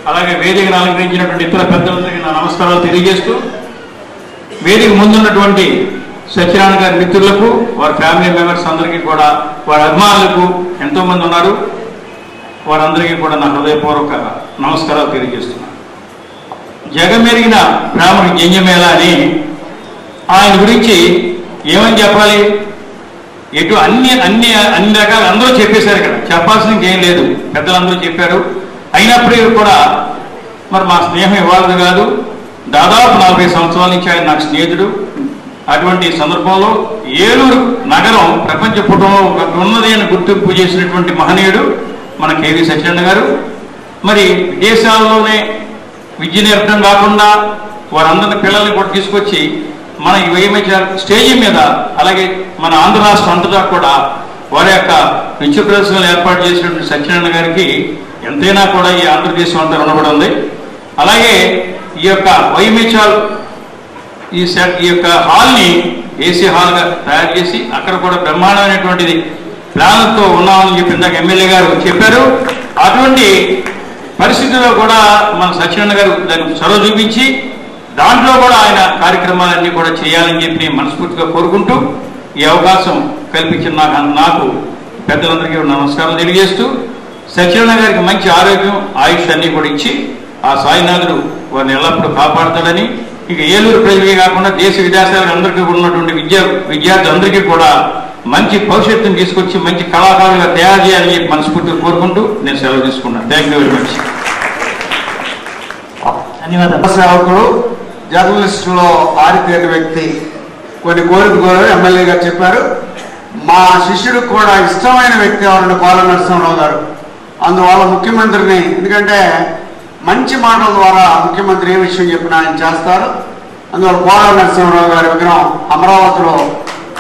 అలాగే వేదికను అలంకరించినటువంటి ఇతర పెద్దలందరికీ నా నమస్కారాలు తెలియజేస్తూ, వేదిక ముందున్నటువంటి సత్యనారాయణ గారి మిత్రులకు, వారి ఫ్యామిలీ మెంబర్స్ అందరికీ కూడా, వారి అభిమానులకు ఎంతోమంది ఉన్నారు. వారందరికీ కూడా నా హృదయపూర్వక నమస్కారాలు తెలియజేస్తున్నాను. జగమెరిగిన బ్రాహ్మణ జంజమేళ అని ఆయన గురించి ఏమని చెప్పాలి? ఎటు అన్ని రకాలు అందరూ చెప్పేశారు. ఇక్కడ చెప్పాల్సిన ఇంకేం లేదు, పెద్దలందరూ చెప్పారు. అయినప్పటికీ కూడా మరి మా స్నేహం ఇవ్వాలది కాదు. దాదాపు 40 సంవత్సరాల నుంచి ఆయన నాకు స్నేహితుడు. అటువంటి సందర్భంలో ఏలూరు నగరం ప్రపంచ పుటంలో ఉన్నది అని గుర్తింపు చేసినటువంటి మహనీయుడు మన కేవీ సత్యనారాయణ గారు. మరి విదేశాల్లోనే విద్య నేర్పడం కాకుండా వారందరిని పిల్లల్ని కూడా తీసుకొచ్చి మన స్టేజీ మీద, అలాగే మన ఆంధ్ర రాష్ట్రం అంతటా కూడా వారి యొక్క నృత్య ప్రదర్శనలు ఏర్పాటు చేసినటువంటి సత్యనారాయణ గారికి ఎంతైనా కూడా ఈ ఆంధ్రదేశం అంతా రుణపడి ఉంది. అలాగే ఈ యొక్క వైమిచాల్ ఈ యొక్క హాల్ని ఏసీ హాల్గా తయారు చేసి అక్కడ కూడా బ్రహ్మాండమైనటువంటిది ప్లాన్తో ఉన్నామని చెప్పి ఇందాక ఎమ్మెల్యే గారు చెప్పారు. అటువంటి పరిస్థితుల్లో కూడా మన సత్యనారాయణ గారు దానికి చొరవ చూపించి దాంట్లో కూడా ఆయన కార్యక్రమాలన్నీ కూడా చేయాలని చెప్పి మనస్ఫూర్తిగా కోరుకుంటూ ఈ అవకాశం కల్పించిన నాకు పెద్దలందరికీ నమస్కారం తెలియజేస్తూ, సత్యనారాయణ గారికి మంచి ఆరోగ్యం ఆయుష్ అన్నీ కూడా ఇచ్చి ఆ సాయినాథుడు వారిని ఎల్లప్పుడూ కాపాడుతాడని, ఇక ఏలూరు ప్రజలే కాకుండా దేశ విదేశాలకు అందరికీ ఉన్నటువంటి విద్యార్థులందరికీ కూడా మంచి భవిష్యత్తును తీసుకొచ్చి మంచి కళాకారులుగా తయారు చేయాలని చెప్పి మనస్ఫూర్తిగా కోరుకుంటూ నేను సెలవు తీసుకున్నాను. Thank you very much. ధన్యవాదాలు. సేవకుడు, జర్నలిస్టులో ఆరితేరిన వ్యక్తి, కొన్ని కోరికలు ఎమ్మెల్యే గారు చెప్పారు. మా శిష్యుడికి కూడా ఇష్టమైన వ్యక్తి ఎవరంటే కోల నరసింహరావు గారు. అందువల్ల ముఖ్యమంత్రిని, ఎందుకంటే మంచి మాటల ద్వారా ముఖ్యమంత్రి ఏ విషయం చెప్పినా ఆయన చేస్తారు. అందువల్ల కోల నరసింహరావు గారి విగ్రహం అమరావతిలో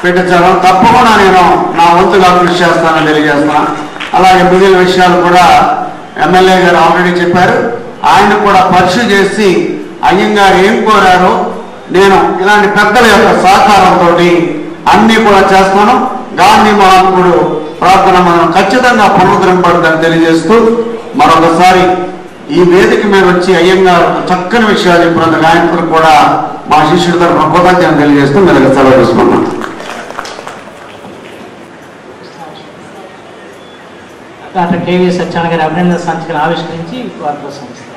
పెట్టించడం తప్పకుండా నేను నా వంతుగా కృషి చేస్తానని తెలియజేస్తున్నాను. అలాగే మిగిలిన విషయాలు కూడా ఎమ్మెల్యే గారు ఆల్రెడీ చెప్పారు. ఆయన కూడా పరిశీలి చేసి అయ్యంగారు ఏం కోరారో నేను ఇలాంటి పెద్దల యొక్క సహకారంతో అన్నీ కూడా చేస్తాను. గాంధీ మహాత్ముడు ప్రార్థన మనం ఖచ్చితంగా పునరుద్ధరింపబడుతుందని తెలియజేస్తూ మరొకసారి ఈ వేదిక మీద వచ్చి అయ్యంగారు చక్కని విషయాలు చెప్పినందుకు ఆయనకు కూడా మా శిష్యుడి తరఫున కృతజ్ఞతలు తెలియజేస్తూ మీరు సెలవు తీసుకున్నాం. డాక్టర్ కేవీ సత్యనారాయణ గారి అభినందన సంచికను ఆవిష్కరించి వారి కోసం ఇస్తారు.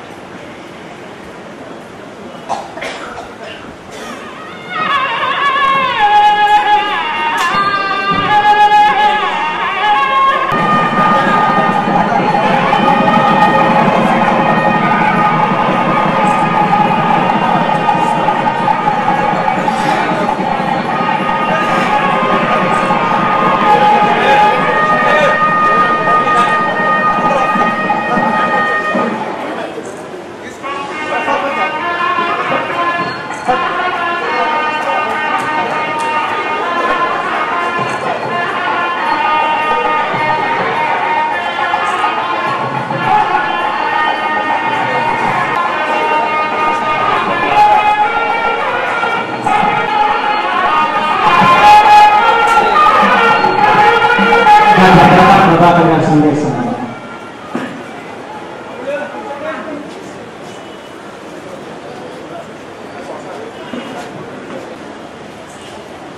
సందేశం.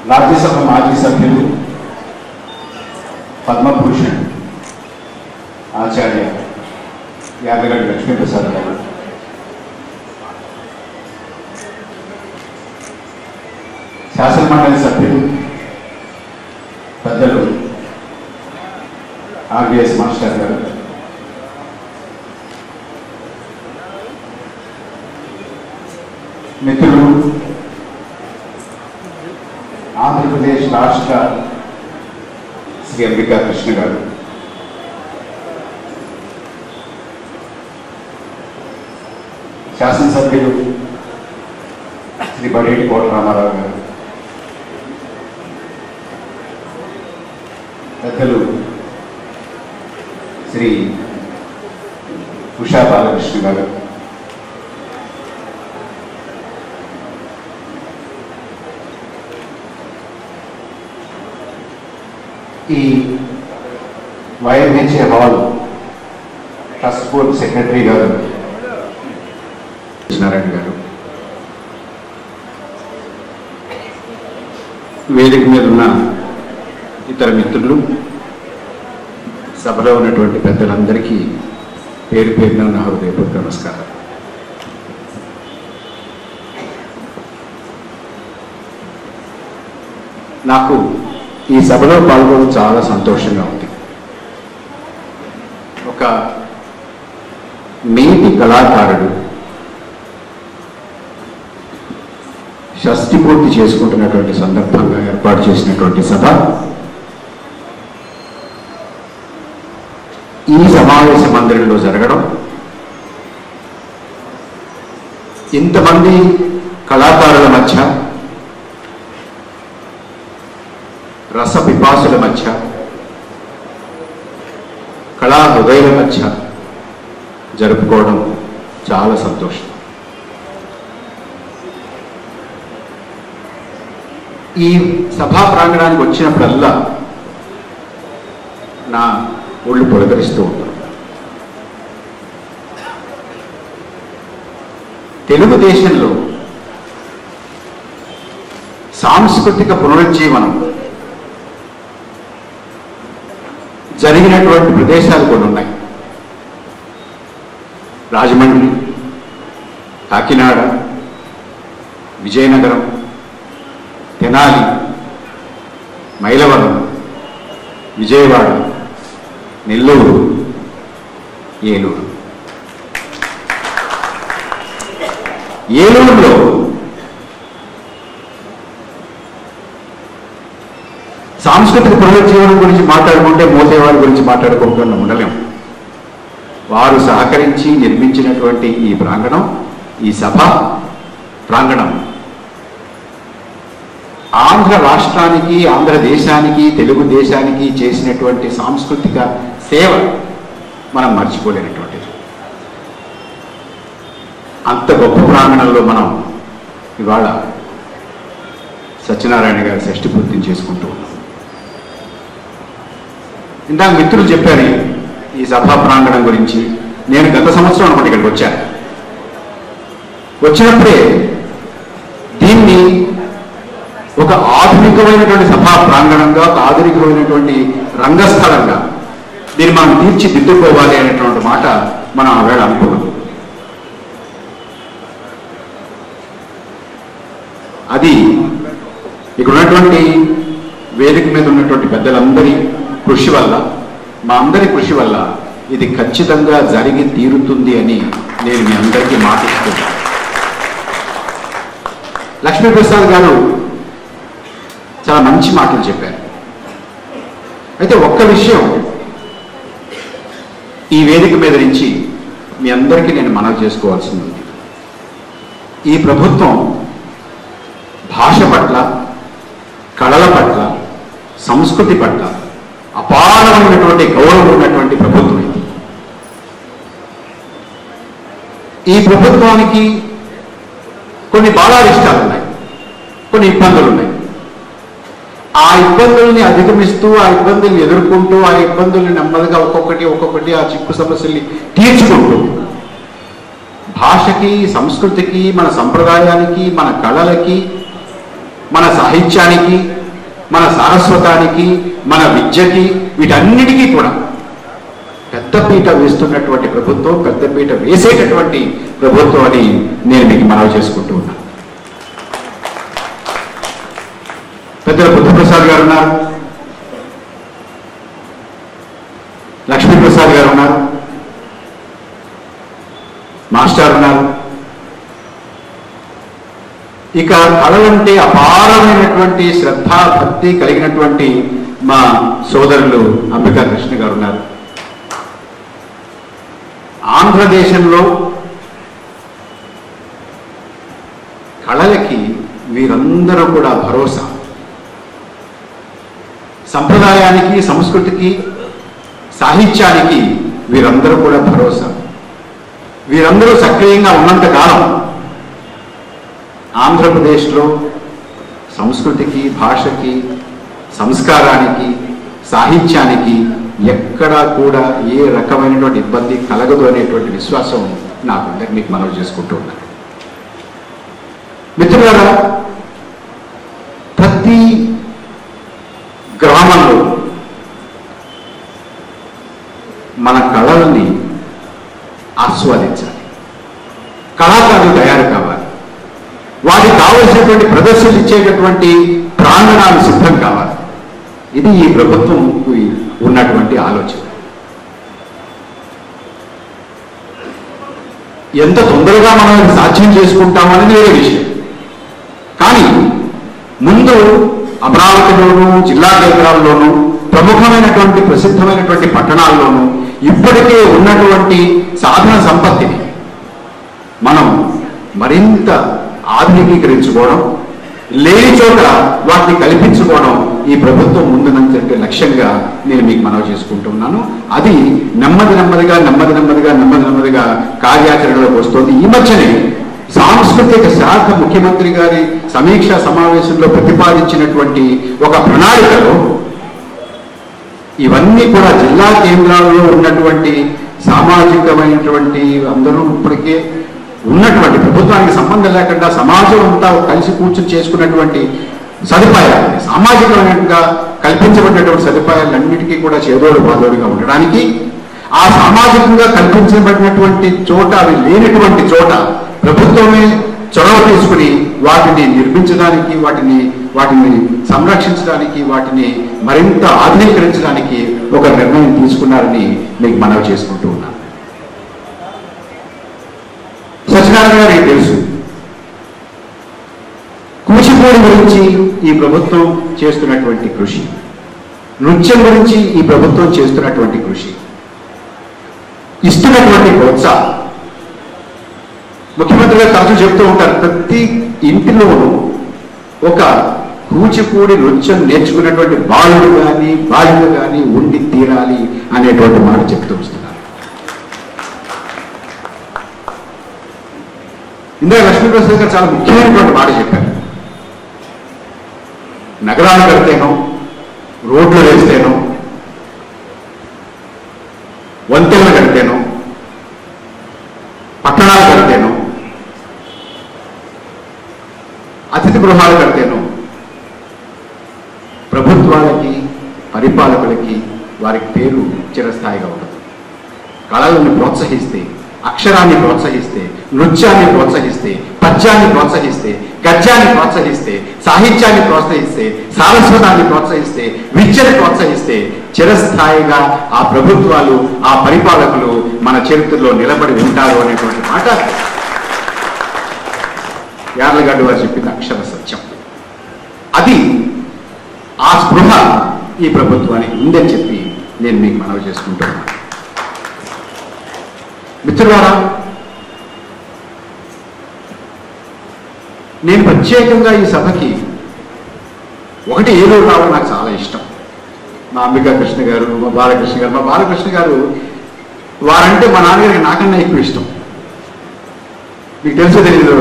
రాజ్యసభ మాజీ సభ్యులు పద్మభూషణ్ ఆచార్య యాదగడ్డి లక్ష్మీప్రసాద్ గారు, శాసనమండలి సభ్యులు పెద్దలు ఆర్బిఎస్ మాస్టర్ గారు, మిత్రులు ఆంధ్రప్రదేశ్ రాష్ట్ర శ్రీ అంబికా కృష్ణ గారు, శాసనసభ్యులు శ్రీ బడేటి కోట రామారావు గారు, పెద్దలు శ్రీ ఉషా బాలకృష్ణ గారు, ఈ YMHA hall trust board secretary గారు నారాయణ గారు, వేదిక మీద ఉన్న ఇతర మిత్రులు, సభలో ఉన్నటువంటి పెద్దలందరికీ పేరు పేరున నా హృదయపూర్వక నమస్కారం. నాకు ఈ సభలో పాల్గొనడం చాలా సంతోషంగా ఉంది. ఒక మేటి కళాకారుడు షష్ఠి పూర్తి చేసుకుంటున్నటువంటి సందర్భంగా ఏర్పాటు చేసినటువంటి సభ, ఈ సమావేశ మందిరంలో జరగడం, ఇంతమంది కళాకారుల మధ్య, రస పిపాసుల మధ్య, కళా హృదయాల మధ్య జరుపుకోవడం చాలా సంతోషం. ఈ సభా ప్రాంగణానికి వచ్చినప్పుడల్లా నా ఒళ్ళు పులకరిస్తూ ఉంటాను. తెలుగుదేశంలో సాంస్కృతిక పునరుజ్జీవనం జరిగినటువంటి ప్రదేశాలు కొన్ని ఉన్నాయి. రాజమండ్రి, కాకినాడ, విజయనగరం, తెనాలి, మైలవరం, విజయవాడ, నెల్లూరు, ఏలూరు. ఏలూరులో సాంస్కృతిక పునరుజ్జీవనం గురించి మాట్లాడుకుంటే మోసేవారి గురించి మాట్లాడుకోకుండా ఉండలేం. వారు సహకరించి నిర్మించినటువంటి ఈ ప్రాంగణం, ఈ సభ ప్రాంగణం ఆంధ్ర రాష్ట్రానికి, ఆంధ్రదేశానికి, తెలుగుదేశానికి చేసినటువంటి సాంస్కృతిక సేవ మనం మర్చిపోలేనటువంటిది. అంత గొప్ప ప్రాంగణంలో మనం ఇవాళ సత్యనారాయణ గారి షష్ఠి పూర్తిని చేసుకుంటూ ఉన్నాం. ఇందాక మిత్రులు చెప్పారు ఈ సభా ప్రాంగణం గురించి. నేను గత సంవత్సరం అనుకుంటే ఇక్కడికి వచ్చాను. వచ్చినప్పుడే దీన్ని ఒక ఆధునికమైనటువంటి సభా ప్రాంగణంగా, ఒక ఆధునికమైనటువంటి రంగస్థలంగా దీన్ని మనం తీర్చిదిద్దుకోవాలి అనేటువంటి మాట మనం ఆవేళ అనుకున్నాం. అది ఇక్కడ ఉన్నటువంటి వేదిక మీద ఉన్నటువంటి పెద్దలందరి కృషి వల్ల, మా అందరి కృషి వల్ల ఇది ఖచ్చితంగా జరిగి తీరుతుంది అని నేను మీ అందరికీ మాటిస్తున్నాను. లక్ష్మీప్రసాద్ గారు చాలా మంచి మాటలు చెప్పారు. అయితే ఒక్క విషయం ఈ వేదిక మీద నుంచి మీ అందరికీ నేను మనవి చేసుకోవాల్సింది ఉంది. ఈ ప్రభుత్వం భాష పట్ల, కళల పట్ల, సంస్కృతి పట్ల అపారమైనటువంటి గౌరవం ఉన్నటువంటి ప్రభుత్వం ఇది. ఈ ప్రభుత్వానికి కొన్ని బాలారిష్టాలు ఉన్నాయి, కొన్ని ఇబ్బందులు ఉన్నాయి. ఆ ఇబ్బందుల్ని అధిగమిస్తూ, ఆ ఇబ్బందుల్ని ఎదుర్కొంటూ, ఆ ఇబ్బందుల్ని నెమ్మదిగా ఒక్కొక్కటి ఆ చిక్కు సమస్యల్ని తీర్చుకుంటూ భాషకి, సంస్కృతికి, మన సంప్రదాయానికి, మన కళలకి, మన సాహిత్యానికి, మన సారస్వతానికి, మన విద్యకి, వీటన్నిటికీ కూడా పెద్దపీట వేస్తున్నటువంటి ప్రభుత్వం, పెద్దపీట వేసేటటువంటి ప్రభుత్వం అని నేను మీకు మనవి చేసుకుంటూ ఉన్నాను. పెద్దల బుద్ధప్రసాద్ గారు ఉన్నారు, లక్ష్మీప్రసాద్ గారు ఉన్నారు, మాస్టర్ ఉన్నారు. ఇక కళలంటే అపారమైనటువంటి శ్రద్ధ, భక్తి కలిగినటువంటి మా సోదరులు అంబికా కృష్ణ గారు ఉన్నారు. ఆంధ్రదేశంలో కళలకి వీరందరూ కూడా భరోసా. సంప్రదాయానికి, సంస్కృతికి, సాహిత్యానికి వీరందరూ కూడా భరోసా. వీరందరూ సక్రియంగా ఉన్నంత కాలం ఆంధ్రప్రదేశ్లో సంస్కృతికి, భాషకి, సంస్కారానికి, సాహిత్యానికి ఎక్కడా కూడా ఏ రకమైనటువంటి ఇబ్బంది కలగదు అనేటువంటి విశ్వాసం నాకుంటే మీకు మనవి చేసుకుంటూ ఉన్నాను. మిత్రులారా, ప్రతి గ్రామంలో మన కళల్ని ఆస్వాదించాలి, కళాకారులు తయారు కావాలి, వాటికి కావలసినటువంటి ప్రదర్శనలు ఇచ్చేటటువంటి ప్రాంగణాలు సిద్ధం కావాలి. ఇది ఈ ప్రభుత్వంకి ఉన్నటువంటి ఆలోచన. ఎంత తొందరగా మనం అది సాధ్యం చేసుకుంటామనేది వేరే విషయం. కానీ ముందు అమరావతిలోనూ జిల్లా కేంద్రాల్లోనూ ప్రముఖమైనటువంటి ప్రసిద్ధమైనటువంటి పట్టణాల్లోనూ ఇప్పటికే ఉన్నటువంటి సాధన సంపత్తిని మనం మరింత ఆధునికీకరించుకోవడం, లేని చోట వాటిని కల్పించుకోవడం ఈ ప్రభుత్వం ముందునంటే లక్ష్యంగా నేను మీకు మనవి చేసుకుంటున్నాను. అది నెమ్మదిగా కార్యాచరణలోకి వస్తుంది. ఈ మధ్యనే సాంస్కృతిక శాఖ ముఖ్యమంత్రి గారి సమీక్షా సమావేశంలో ప్రతిపాదించినటువంటి ఒక ప్రణాళికలో ఇవన్నీ కూడా జిల్లా కేంద్రాల్లో ఉన్నటువంటి సామాజికమైనటువంటి అందరూ ఇప్పటికే ఉన్నటువంటి ప్రభుత్వానికి సంబంధం లేకుండా సమాజం అంతా కలిసి కూర్చుని చేసుకున్నటువంటి సదుపాయాలు, సామాజికమైనట్టుగా కల్పించబడినటువంటి సదుపాయాలన్నిటికీ కూడా చేదోడు బాదోడుగా ఉండడానికి, ఆ సామాజికంగా కల్పించబడినటువంటి చోట అవి లేనటువంటి చోట ప్రభుత్వమే చొరవ తీసుకుని వాటిని నిర్మించడానికి, వాటిని సంరక్షించడానికి, వాటిని మరింత ఆధునీకరించడానికి ఒక నిర్ణయం తీసుకున్నారని మీకు మనవి చేసుకుంటూ ఉన్నాను. సత్యనారాయణ గారికి తెలుసు, కూచిపూడి గురించి ఈ ప్రభుత్వం చేస్తున్నటువంటి కృషి, నృత్యం గురించి ఈ ప్రభుత్వం చేస్తున్నటువంటి కృషి, ఇస్తున్నటువంటి ప్రోత్సాహం. ముఖ్యమంత్రి గారు తరచూ చెప్తూ ఉంటారు, ప్రతి ఇంటిలోనూ ఒక కూచిపూడి నృత్యం నేర్చుకున్నటువంటి బాలుడు కానీ బాలిక కానీ ఉండి తీరాలి అనేటువంటి మాట చెప్తూ వస్తున్నారు. ఇందాక లక్ష్మీప్రసాద్ గారు చాలా ముఖ్యమైనటువంటి మాట చెప్పారు. నగరాలు కడితేనో, రోడ్లు వేస్తేనో, వంతెనలు కడితేనో, పట్టణాలు కడితేనో, అతిథి గృహాలు కడితేనో ప్రభుత్వాలకి, పరిపాలకులకి వారికి పేరు చిరస్థాయిగా ఉంటుంది. కళలను ప్రోత్సహిస్తే, అక్షరాన్ని ప్రోత్సహిస్తే, నృత్యాన్ని ప్రోత్సహిస్తే, పద్యాన్ని ప్రోత్సహిస్తే, గద్యాన్ని ప్రోత్సహిస్తే, సాహిత్యాన్ని ప్రోత్సహిస్తే, సారస్వతాన్ని ప్రోత్సహిస్తే, విద్యను ప్రోత్సహిస్తే చిరస్థాయిగా ఆ ప్రభుత్వాలు, ఆ పరిపాలకులు మన చరిత్రలో నిలబడి ఉంటారు అనేటువంటి మాట యార్లగడ్డ వారు చెప్పింది అక్షర సత్యం. అది ఆ స్పృహ ఈ ప్రభుత్వానికి ఉందని చెప్పి నేను మీకు మనవి చేసుకుంటున్నాను. మిత్రులారా, నేను ప్రత్యేకంగా ఈ సభకి ఒకటి ఏలూరు రావడం నాకు చాలా ఇష్టం. మా అంబికా కృష్ణ గారు, మా బాలకృష్ణ గారు వారంటే మా నాన్నగారికి నాకన్నా ఎక్కువ ఇష్టం. మీకు తెలుసో తెలీదు,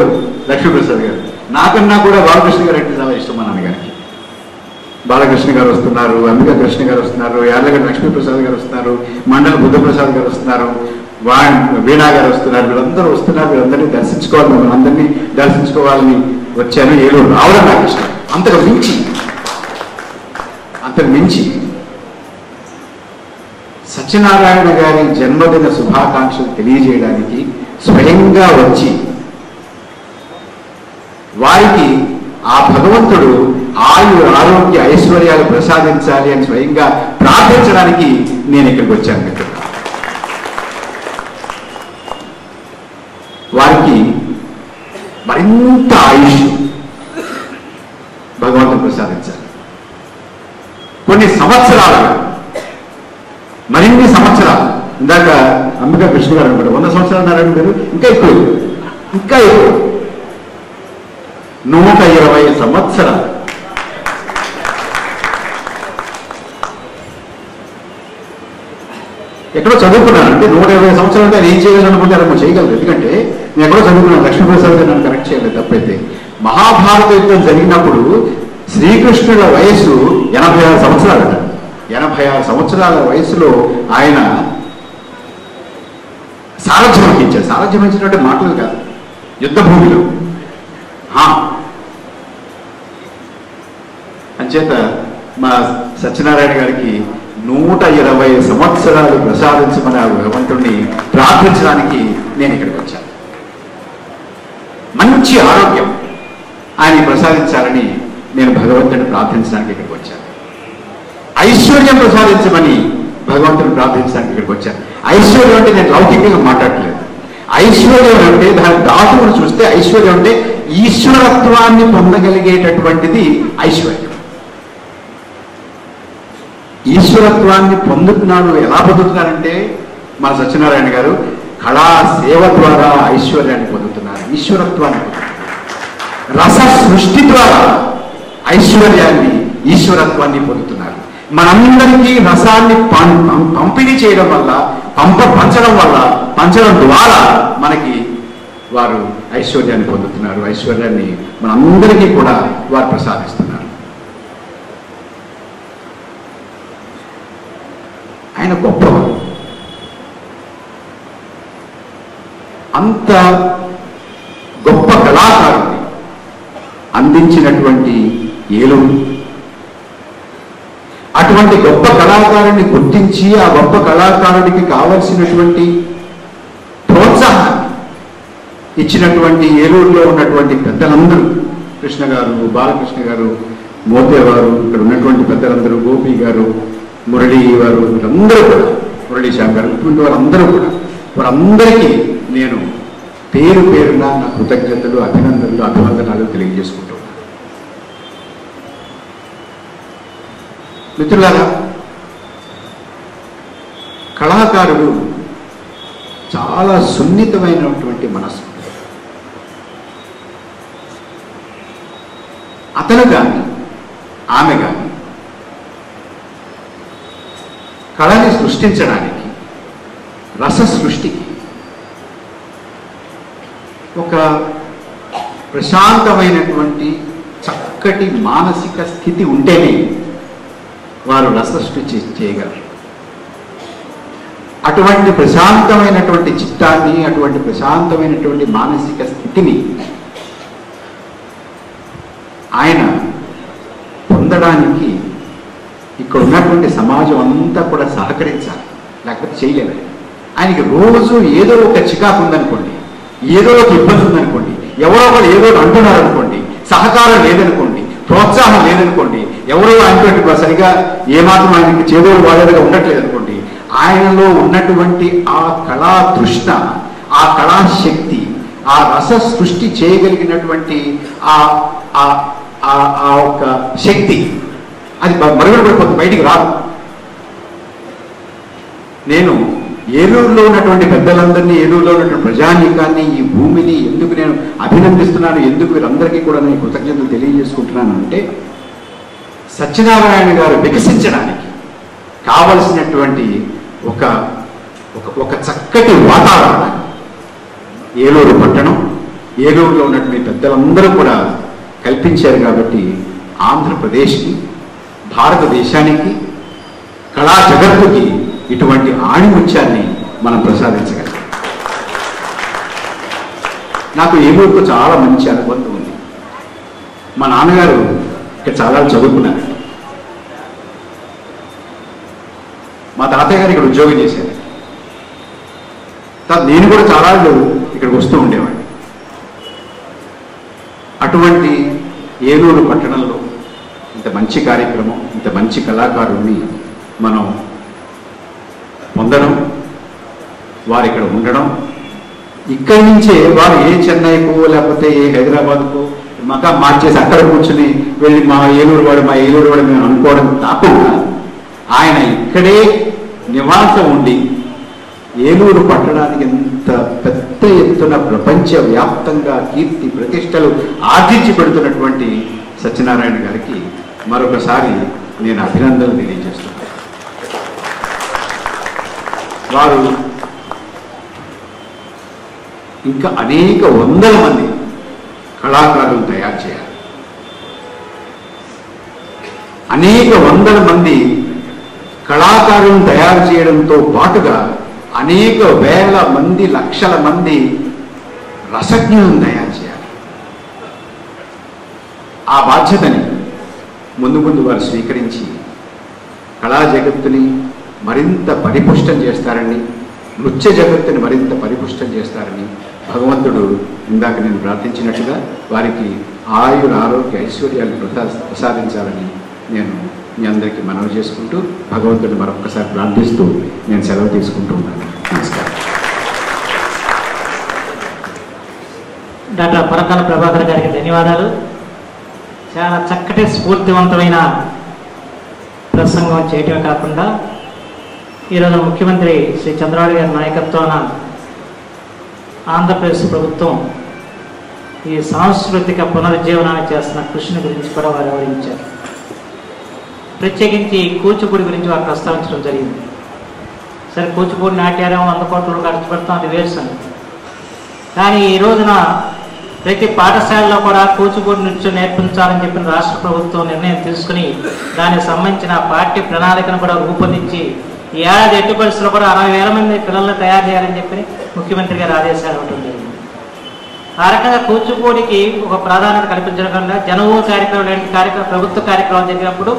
లక్ష్మీప్రసాద్ గారు నాకన్నా కూడా బాలకృష్ణ గారు అంటే చాలా ఇష్టం మా నాన్నగారికి. బాలకృష్ణ గారు వస్తున్నారు, అంబికా కృష్ణ గారు వస్తున్నారు, యార్లగడ్డ లక్ష్మీప్రసాద్ గారు వస్తున్నారు, మండల బుద్ధప్రసాద్ గారు వస్తున్నారు, వీణా గారు వస్తున్నారు. వీళ్ళందరూ వస్తున్నారు. వీళ్ళందరినీ దర్శించుకోవాలి, మిమ్మల్ని అందరినీ దర్శించుకోవాలని వచ్చాను. ఏలూరు రావడం నాకు ఇష్టం. అంతకు మించి సత్యనారాయణ గారి జన్మదిన శుభాకాంక్షలు తెలియజేయడానికి స్వయంగా వచ్చి వారికి ఆ భగవంతుడు ఆరోగ్య ఐశ్వర్యాలు ప్రసాదించాలి అని స్వయంగా ప్రార్థించడానికి నేను ఇక్కడికి వచ్చాను మిత్రులు. వారికి మరింత ఆయుష్ భగవంతుడు ప్రసాదించాలి. కొన్ని సంవత్సరాలుగా, మరిన్ని సంవత్సరాలు, ఇందాక అంబికా కృష్ణ గారు అనుకుంటారు 100 సంవత్సరాలు అన్నారండి మీరు, ఇంకా ఎక్కువ 120 సంవత్సరాలు ఎక్కడో చదువుకున్నాను. అంటే 120 సంవత్సరాలు ఆయన ఏం చేయాలనుకుంటే అలా చేయగలరు. ఎందుకంటే నేను ఎక్కడో చదువుకున్నాను, లక్ష్మీప్రసాద్ గారు నన్ను కరెక్ట్ చేయలేదు తప్పైతే. మహాభారత యుద్ధం జరిగినప్పుడు శ్రీకృష్ణుల వయసు 86 సంవత్సరాలు. 86 సంవత్సరాల వయసులో ఆయన సారథ్యం వహించారు. సారథ్యం వహించినటువంటి మాటలు కాదు, యుద్ధ భూమిలో. అంచేత మా సత్యనారాయణ గారికి 120 సంవత్సరాలు ప్రసాదించమని ఆ భగవంతుడిని ప్రార్థించడానికి నేను ఇక్కడికి వచ్చాను. మంచి ఆరోగ్యం ఆయన ప్రసాదించాలని నేను భగవంతుడిని ప్రార్థించడానికి ఇక్కడికి వచ్చాను. ఐశ్వర్యం ప్రసాదించమని భగవంతుడిని ప్రార్థించడానికి ఇక్కడికి వచ్చాను. ఐశ్వర్యం అంటే నేను లౌకికంగా మాట్లాడలేదు. ఐశ్వర్యం అంటే దాని ధాతువును చూస్తే ఐశ్వర్యం అంటే ఈశ్వరత్వాన్ని పొందగలిగేటటువంటిది ఐశ్వర్యం. ఈశ్వరత్వాన్ని పొందుతున్నాడు. ఎలా పొందుతున్నారంటే మన సత్యనారాయణ గారు కళా సేవ ద్వారా ఐశ్వర్యాన్ని పొందుతున్నారు, ఈశ్వరత్వాన్ని పొందుతున్నారు. రస సృష్టి ద్వారా ఐశ్వర్యాన్ని, ఈశ్వరత్వాన్ని పొందుతున్నారు. మనందరికీ రసాన్ని పంపిణీ చేయడం వల్ల, పంచడం ద్వారా మనకి వారు ఐశ్వర్యాన్ని పొందుతున్నారు. ఐశ్వర్యాన్ని మనందరికీ కూడా వారు ప్రసాదిస్తున్నారు. ఆయన గొప్పవారు. అంత గొప్ప కళాకారుని అందించినటువంటి ఏలూరు, అటువంటి గొప్ప కళాకారుని గుర్తించి ఆ గొప్ప కళాకారుడికి కావలసినటువంటి ప్రోత్సాహాన్ని ఇచ్చినటువంటి ఏలూరులో ఉన్నటువంటి పెద్దలందరూ, కృష్ణ గారు, బాలకృష్ణ గారు, మోతే వారు, ఇక్కడ ఉన్నటువంటి పెద్దలందరూ, గోపి గారు, మురళీ వారు, వీళ్ళందరూ కూడా, మురళీ శ్యామ్ గారు, ఇటువంటి వారందరూ కూడా, వారందరికీ నేను పేరు పేరున నా కృతజ్ఞతలు, అభినందనలు, అభివందనాలు తెలియజేసుకుంటూ ఉన్నాను. మిత్రులారా, కళాకారుడు చాలా సున్నితమైనటువంటి మనస్సు. అతను కానీ ఆమె కానీ కళని సృష్టించడానికి, రస సృష్టికి ఒక ప్రశాంతమైనటువంటి చక్కటి మానసిక స్థితి ఉంటేనే వారు రస సృష్టి చేయగలరు. అటువంటి ప్రశాంతమైనటువంటి చిత్తాన్ని, అటువంటి ప్రశాంతమైనటువంటి మానసిక స్థితిని ఆయన పొందడానికి ఇక్కడ ఉన్నటువంటి సమాజం అంతా కూడా సహకరించాలి, లేకపోతే చేయలేదు. ఆయనకి రోజు ఏదో ఒక చికాకు ఉందనుకోండి, ఏదో ఒక ఇబ్బంది ఉందనుకోండి, ఎవరో ఒకరు ఏదో అంటున్నారనుకోండి, సహకారం లేదనుకోండి, ప్రోత్సాహం లేదనుకోండి, ఎవరో ఆయనతో సరిగా ఏమాత్రం ఆయనకి చేదోడు వాడేదిగా ఉండట్లేదు అనుకోండి, ఆయనలో ఉన్నటువంటి ఆ కళా తృష్ణ, ఆ కళాశక్తి, ఆ రస సృష్టి చేయగలిగినటువంటి ఆ ఒక శక్తి అది మరుగున పడిపోతుంది, బయటికి రాదు. నేను ఏలూరులో ఉన్నటువంటి పెద్దలందరినీ, ఏలూరులో ఉన్నటువంటి ప్రజానీకాన్ని, ఈ భూమిని ఎందుకు నేను అభినందిస్తున్నాను, ఎందుకు వీరందరికీ కూడా నేను కృతజ్ఞతలు తెలియజేసుకుంటున్నాను అంటే, సత్యనారాయణ గారు వికసించడానికి కావలసినటువంటి ఒక చక్కటి వాతావరణాన్ని ఏలూరు పట్టణం, ఏలూరులో ఉన్నటువంటి పెద్దలందరూ కూడా కల్పించారు. కాబట్టి ఆంధ్రప్రదేశ్కి, భారతదేశానికి, కళా జగత్తుకి ఇటువంటి ఆణిముత్యాన్ని మనం ప్రసాదించగలం. నాకు ఏలూరుతో చాలా మంచి అనుబంధం ఉంది. మా నాన్నగారు ఇక్కడ చాలా చదువుకున్నారు. మా తాతయ్య గారు ఇక్కడ ఉద్యోగం చేశారు. నేను కూడా చాలా ఇక్కడికి వస్తూ ఉండేవాడిని. అటువంటి ఏలూరు పట్టణంలో ఇంత మంచి కార్యక్రమం, ఇంత మంచి కళాకారుల్ని మనం పొందడం, వారు ఇక్కడ ఉండడం, ఇక్కడి నుంచే వారు ఏ చెన్నైకో లేకపోతే ఏ హైదరాబాద్కో మకా మార్చేసి అక్కడ కూర్చుని వెళ్ళి మా ఏలూరు వాడు మేము అనుకోవడం కాకుండా, ఆయన ఇక్కడే నివాసం ఉండి ఏలూరు పట్టణానికి ఎంత పెద్ద ఎత్తున ప్రపంచవ్యాప్తంగా కీర్తి ప్రతిష్టలు ఆర్జించి పెడుతున్నటువంటి సత్యనారాయణ గారికి మరొకసారి నేను అభినందనలు తెలియజేస్తున్నాను. వారు ఇంకా అనేక వందల మంది కళాకారులను తయారు చేయాలి. అనేక వందల మంది కళాకారులను తయారు చేయడంతో పాటుగా అనేక వేల మంది, లక్షల మంది రసజ్ఞులను తయారు చేయాలి. ఆ బాధ్యతని ముందు వారు స్వీకరించి కళా జగత్తుని మరింత పరిపుష్టం చేస్తారని, నృత్య జగత్తుని మరింత పరిపుష్టం చేస్తారని భగవంతుడు ఇందాక నేను ప్రార్థించినట్టుగా వారికి ఆయుర ఆరోగ్య ఐశ్వర్యాలు ప్రసాదించాలని నేను మీ అందరికీ మనవి చేసుకుంటూ భగవంతుడిని మరొక్కసారి ప్రార్థిస్తూ నేను సెలవు తీసుకుంటూ ఉన్నాను. నమస్కారం. డాక్టర్ పరకాల ప్రభాకర్ గారికి ధన్యవాదాలు. చాలా చక్కటి స్ఫూర్తివంతమైన ప్రసంగం చేయటమే కాకుండా ఈరోజు ముఖ్యమంత్రి శ్రీ చంద్రబాబు గారి నాయకత్వాన ఆంధ్రప్రదేశ్ ప్రభుత్వం ఈ సాంస్కృతిక పునరుజ్జీవనాన్ని చేస్తున్న కృషిని గురించి కూడా వారు వివరించారు. ప్రత్యేకించి కూచిపూడి గురించి వారు ప్రస్తావించడం జరిగింది. సరే, కూచిపూడి నాట్యారేమో 100 కోట్లు ఖర్చు పెడతాం, అది వేరు సంగతి. కానీ ఈ రోజున ప్రతి పాఠశాలలో కూడా కూచిపూడి నృత్యం నేర్పించాలని చెప్పిన రాష్ట్ర ప్రభుత్వం నిర్ణయం తీసుకుని దానికి సంబంధించిన పాఠ్య ప్రణాళికను కూడా రూపొందించి ఈ ఏడాది ఎట్టి పరిస్థితుల్లో కూడా 60,000 మంది పిల్లల్ని తయారు చేయాలని చెప్పి ముఖ్యమంత్రి గారు ఆదేశాలు ఇవ్వడం జరిగింది. ఆ రకంగా కూచిపూడికి ఒక ప్రాధాన్యత కల్పించడం కన్నా జనవో కార్యక్రమం లాంటి ప్రభుత్వ కార్యక్రమం జరిగినప్పుడు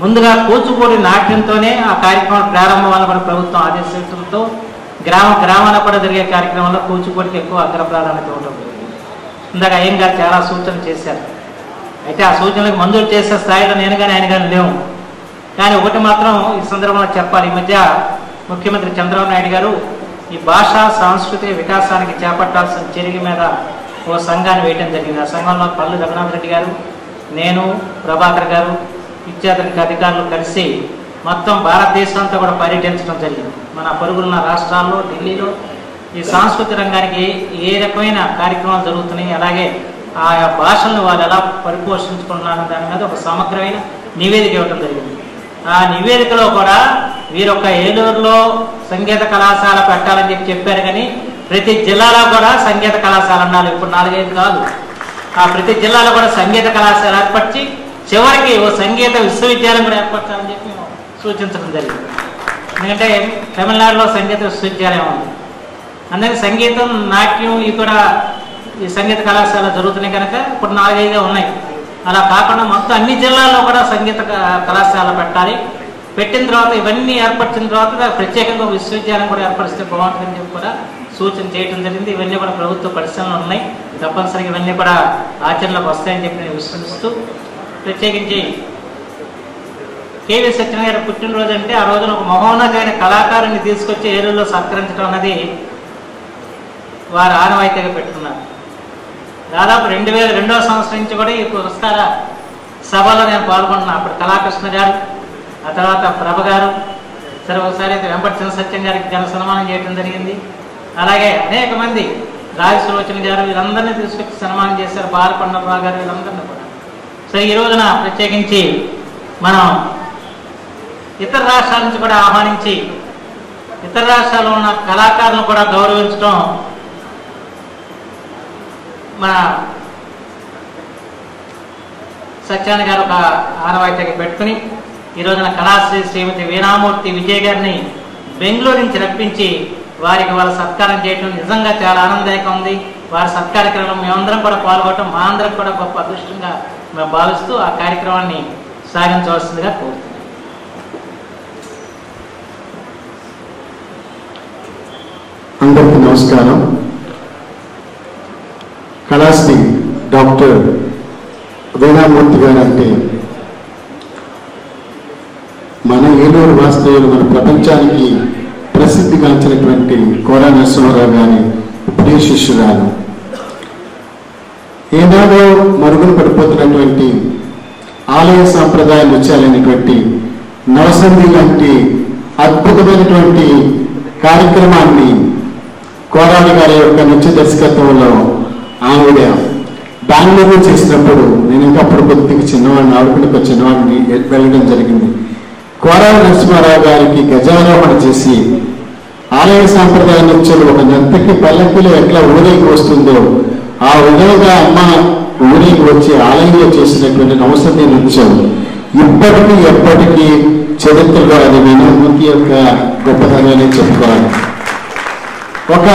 ముందుగా కూచిపూడి నాట్యంతోనే ఆ కార్యక్రమం ప్రారంభం వల్ల కూడా ప్రభుత్వం ఆదేశించడంతో గ్రామాల్లో కూడా జరిగే కార్యక్రమంలో కూచిపూడికి ఎక్కువ అగ్ర ప్రాధాన్యత ఉంటుంది. ఇందాక అయ్యం గారు చాలా సూచనలు చేశారు. అయితే ఆ సూచనలకు మంజూరు చేసే స్థాయిలో నేను కానీ ఆయన కానీ లేవు. కానీ ఒకటి మాత్రం ఈ సందర్భంలో చెప్పాలి. ఈ మధ్య ముఖ్యమంత్రి చంద్రబాబు నాయుడు గారు ఈ భాషా సాంస్కృతిక వికాసానికి చేపట్టాల్సిన చర్య మీద ఓ సంఘాన్ని వేయడం జరిగింది. ఆ సంఘంలో పల్లి రఘునాథ్ రెడ్డి గారు, నేను, ప్రభాకర్ గారు, ఇత్యాది అధికారులు కలిసి మొత్తం భారతదేశం అంతా కూడా పర్యటించడం జరిగింది. మన పొరుగున్న రాష్ట్రాల్లో, ఢిల్లీలో ఈ సాంస్కృతిక రంగానికి ఏ రకమైన కార్యక్రమాలు జరుగుతున్నాయి, అలాగే ఆయా భాషలను వాళ్ళు ఎలా పరిపోషించుకుంటున్నారన్న దాని మీద ఒక సమగ్రమైన నివేదిక ఇవ్వడం జరిగింది. ఆ నివేదికలో కూడా వీరొక ఏలూరులో సంగీత కళాశాల పెట్టాలని చెప్పారు. కానీ ప్రతి జిల్లాలో కూడా సంగీత కళాశాల ఉండాలి. ఇప్పుడు 4-5 కాదు, ఆ ప్రతి జిల్లాలో కూడా సంగీత కళాశాల ఏర్పరిచి చివరికి ఓ సంగీత విశ్వవిద్యాలయం కూడా ఏర్పరచాలని చెప్పి మేము సూచించడం జరిగింది. ఎందుకంటే తమిళనాడులో సంగీత విశ్వవిద్యాలయం ఉంది. అందుకని సంగీతం, నాట్యం ఇవి కూడా ఈ సంగీత కళాశాల జరుగుతున్నాయి కనుక ఇప్పుడు 4-5 ఉన్నాయి. అలా కాకుండా మొత్తం అన్ని జిల్లాల్లో కూడా సంగీత కళాశాల పెట్టాలి. పెట్టిన తర్వాత ఇవన్నీ ఏర్పరిచిన తర్వాత ప్రత్యేకంగా విశ్వవిద్యాలయం కూడా ఏర్పరిస్తే బాగుంటుందని చెప్పి కూడా సూచన చేయడం జరిగింది. ఇవన్నీ కూడా ప్రభుత్వ పరిశీలనలు ఉన్నాయి. తప్పనిసరిగా ఇవన్నీ కూడా ఆచరణలోకి వస్తాయని చెప్పి నేను విశ్వసిస్తూ, ప్రత్యేకించి కేవీ సత్యనారాయణ గారి పుట్టినరోజు అంటే ఆ రోజున ఒక మహోన్నతమైన కళాకారుని తీసుకొచ్చి ఏలూరులో సత్కరించడం అన్నది వారు ఆనవాయితీగా పెట్టుకున్నారు. దాదాపు 2002వ సంవత్సరం నుంచి కూడా ఈ పురస్కార సభలో నేను పాల్గొంటున్నాను. అప్పుడు కళాకృష్ణ గారు, ఆ తర్వాత ప్రభ గారు, సరే ఒకసారి అయితే వెంపటి చిన్న సత్యం గారికి ఘన సన్మానం చేయడం జరిగింది. అలాగే అనేక మంది, రాజసులోచన గారు, వీళ్ళందరినీ తీసుకొచ్చి సన్మానం చేశారు. బాలకొండరావు గారు, వీళ్ళందరినీ కూడా. సరే, ఈ రోజున ప్రత్యేకించి మనం ఇతర రాష్ట్రాల నుంచి కూడా ఆహ్వానించి ఇతర రాష్ట్రాల్లో ఉన్న కళాకారులను కూడా గౌరవించడం మన సత్యాన్ని గారు ఒక ఆనవాయితీగా పెట్టుకుని ఈ రోజున కళాశ్రీ శ్రీమతి వీణామూర్తి విజయ్ గారిని బెంగళూరు నుంచి రప్పించి వారికి వాళ్ళ సత్కారం చేయడం నిజంగా చాలా ఆనందదాయకంగా ఉంది. వారి సత్కార్యక్రమంలో మేమందరం కూడా పాల్గొనడం మా అందరం కూడా గొప్ప అదృష్టంగా మేము భావిస్తూ ఆ కార్యక్రమాన్ని సాగించవలసిందిగా కోరుతున్నాం. అందరికీ నమస్కారం. కళాశ్రీ డాక్టర్ వీణామూర్తి గారు అంటే మన ఏలూరు వాస్తవ్యులు, మన ప్రపంచానికి ప్రసిద్ధిగాంచినటువంటి కోరా నరసింహారావు గారి ప్రియ శిష్యురాలు. ఏనాడో మరుగున పడిపోతున్నటువంటి ఆలయ సాంప్రదాయ నృత్యాలైనటువంటి నవసంధి లాంటి అద్భుతమైనటువంటి కార్యక్రమాన్ని కోరాలి గారి యొక్క నృత్య దర్శకత్వంలో ఆవిడ బెంగళూరు చేసినప్పుడు నేను ఇంకా అప్పుడు కొద్దిగా చిన్నవాడిని, ఆవిడకి చిన్నవాడిని వెళ్ళడం జరిగింది. కోరాలి నరసింహారావు గారికి గజారోహణ చేసి ఆలయ సాంప్రదాయ నృత్యాలు ఒక నర్తకి పల్లకిలో ఎట్లా ఊరేగి వస్తుందో ఆ విధంగా అమ్మ ఊరేగి వచ్చి ఆలయంలో చేసినటువంటి నవసంధి నృత్యం ఇప్పటికీ ఎప్పటికీ చరిత్రలో అది వీణామూర్తి యొక్క గొప్పతనాన్ని చెప్పుకోవాలి. ఒక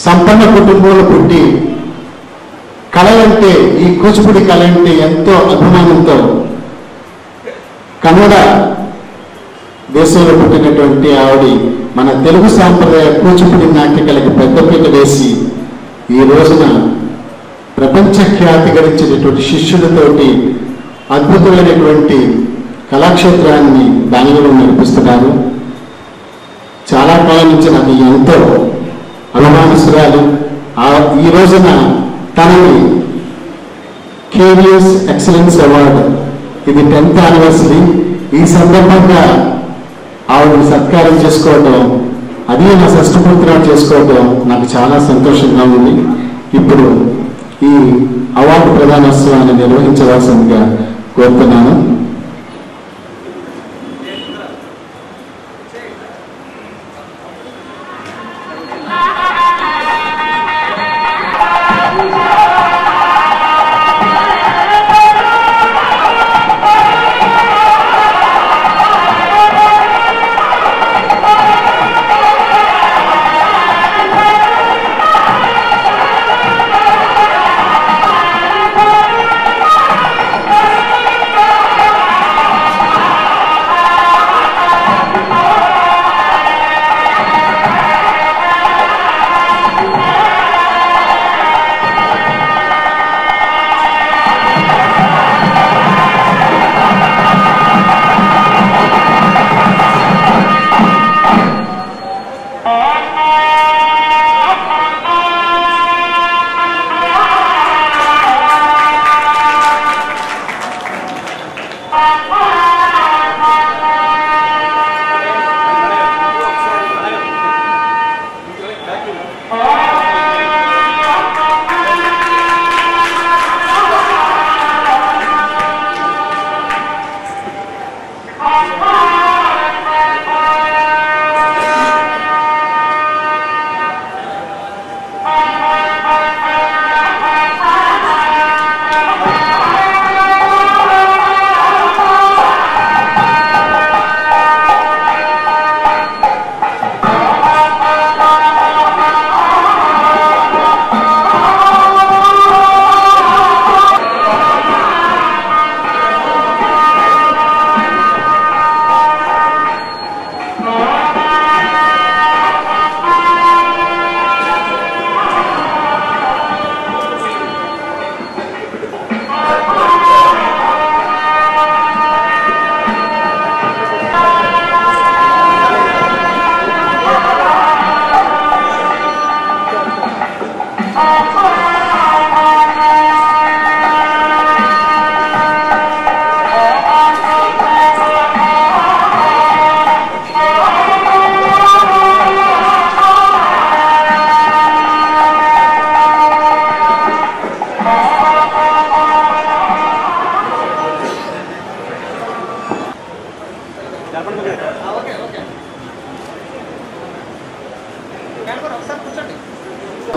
సంపన్న కుటుంబంలో పుట్టి కళ అంటే, ఈ కూచిపూడి కళ అంటే ఎంతో అభిమానంతో కన్నడ దేశంలో పుట్టినటువంటి ఆవిడ మన తెలుగు సాంప్రదాయ కూచిపూడి నాట్యకళకి పెద్దపీట వేసి ఈ రోజున ప్రపంచ ఖ్యాతి గడించినటువంటి శిష్యులతోటి అద్భుతమైనటువంటి కళాక్షేత్రాన్ని బెంగళూరు నడిపిస్తున్నారు. చాలా కాలం నుంచి నాకు ఎంతో అభిమానసురాలు. ఈ రోజున తనని కేవిఎస్ ఎక్సలెన్స్ అవార్డు, ఇది 10th యానివర్సరీ. ఈ సందర్భంగా ఆవిడని సత్కారం చేసుకోవటం, అది నా షష్ఠపూర్తినాడు చేసుకోవటం నాకు చాలా సంతోషంగా ఉంది. ఇప్పుడు ఈ అవార్డు ప్రదానోత్సవాన్ని నిర్వహించవలసిందిగా కోరుతున్నాను.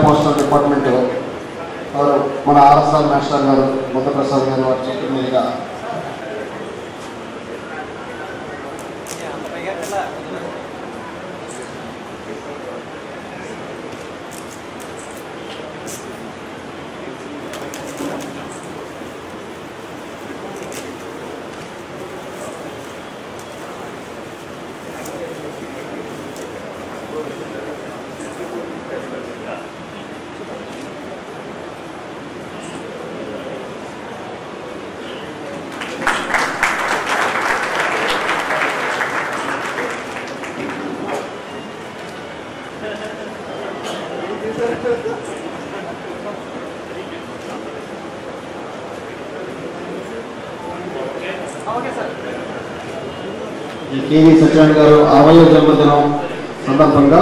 పోస్టల్ డిపార్ట్మెంట్ వారు మన ఆర్ఎస్ఆర్ మాస్టర్ గారు బుద్ధప్రసాద్ గారు వారి చేతుల మీదుగా ఈ కేవీ సత్యనారాయణ గారు 60వ జన్మదినం సందర్భంగా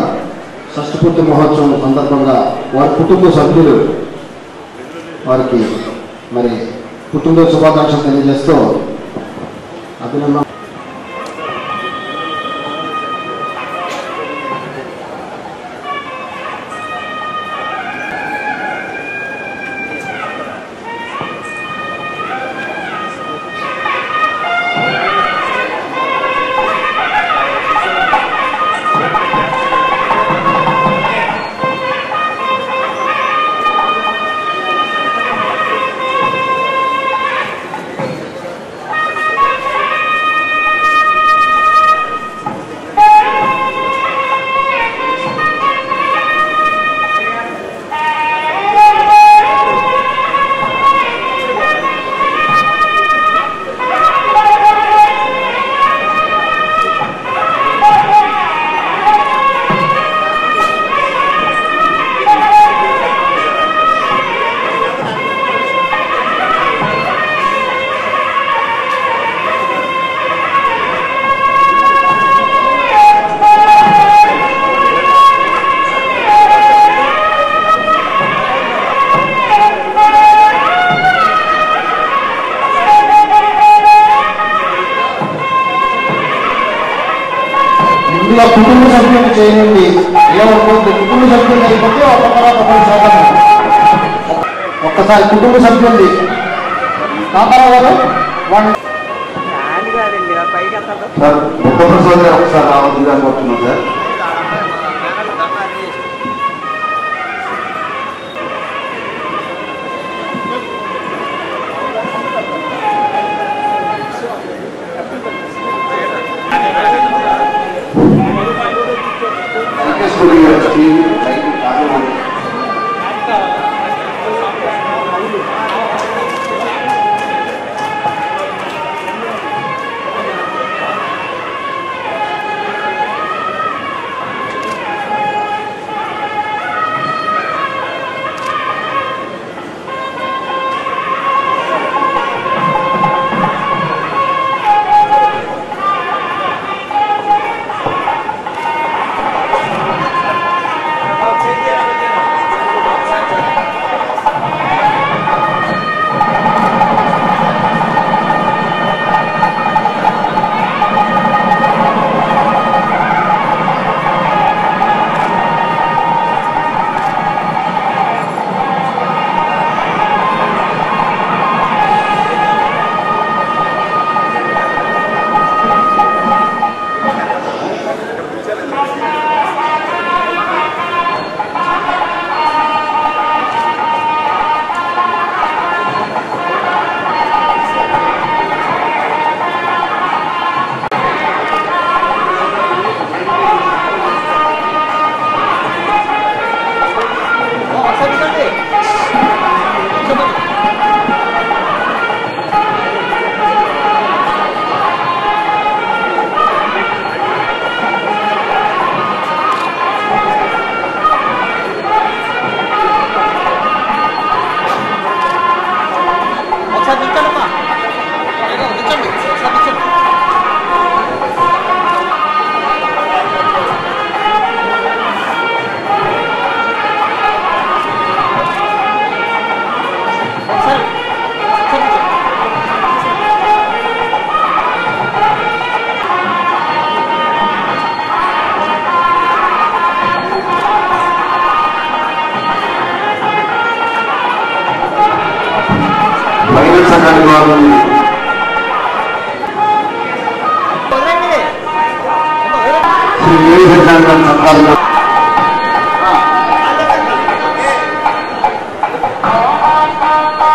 షష్ఠపూర్తి మహోత్సవం సందర్భంగా వారి కుటుంబ సభ్యులు వారికి మరి పుట్టినరోజు శుభాకాంక్షలు తెలియజేస్తూ అభినందన. కొద్దిగా కుటుంబ సభ్యులు చేయండి. ఏమనుకోవద్దు, కుటుంబ సభ్యులు అయిపోతే ఒక్కొక్కరు శాతం. ఒక్కసారి కుటుంబ సభ్యులు కాంతారావు గారు సార్ ఒక్కొక్క సోదరి ఒకసారి రావద్దుగా కోరుతున్నాం సార్.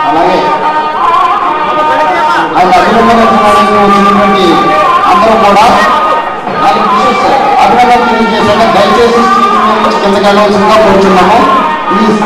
అలాగే ఆయన అభినందనటువంటి అందరూ కూడా అభినందన తెలియజేశాక దయచేసి కిందకి వెళ్ళవలసిందిగా కోరుతున్నాము. ప్లీజ్.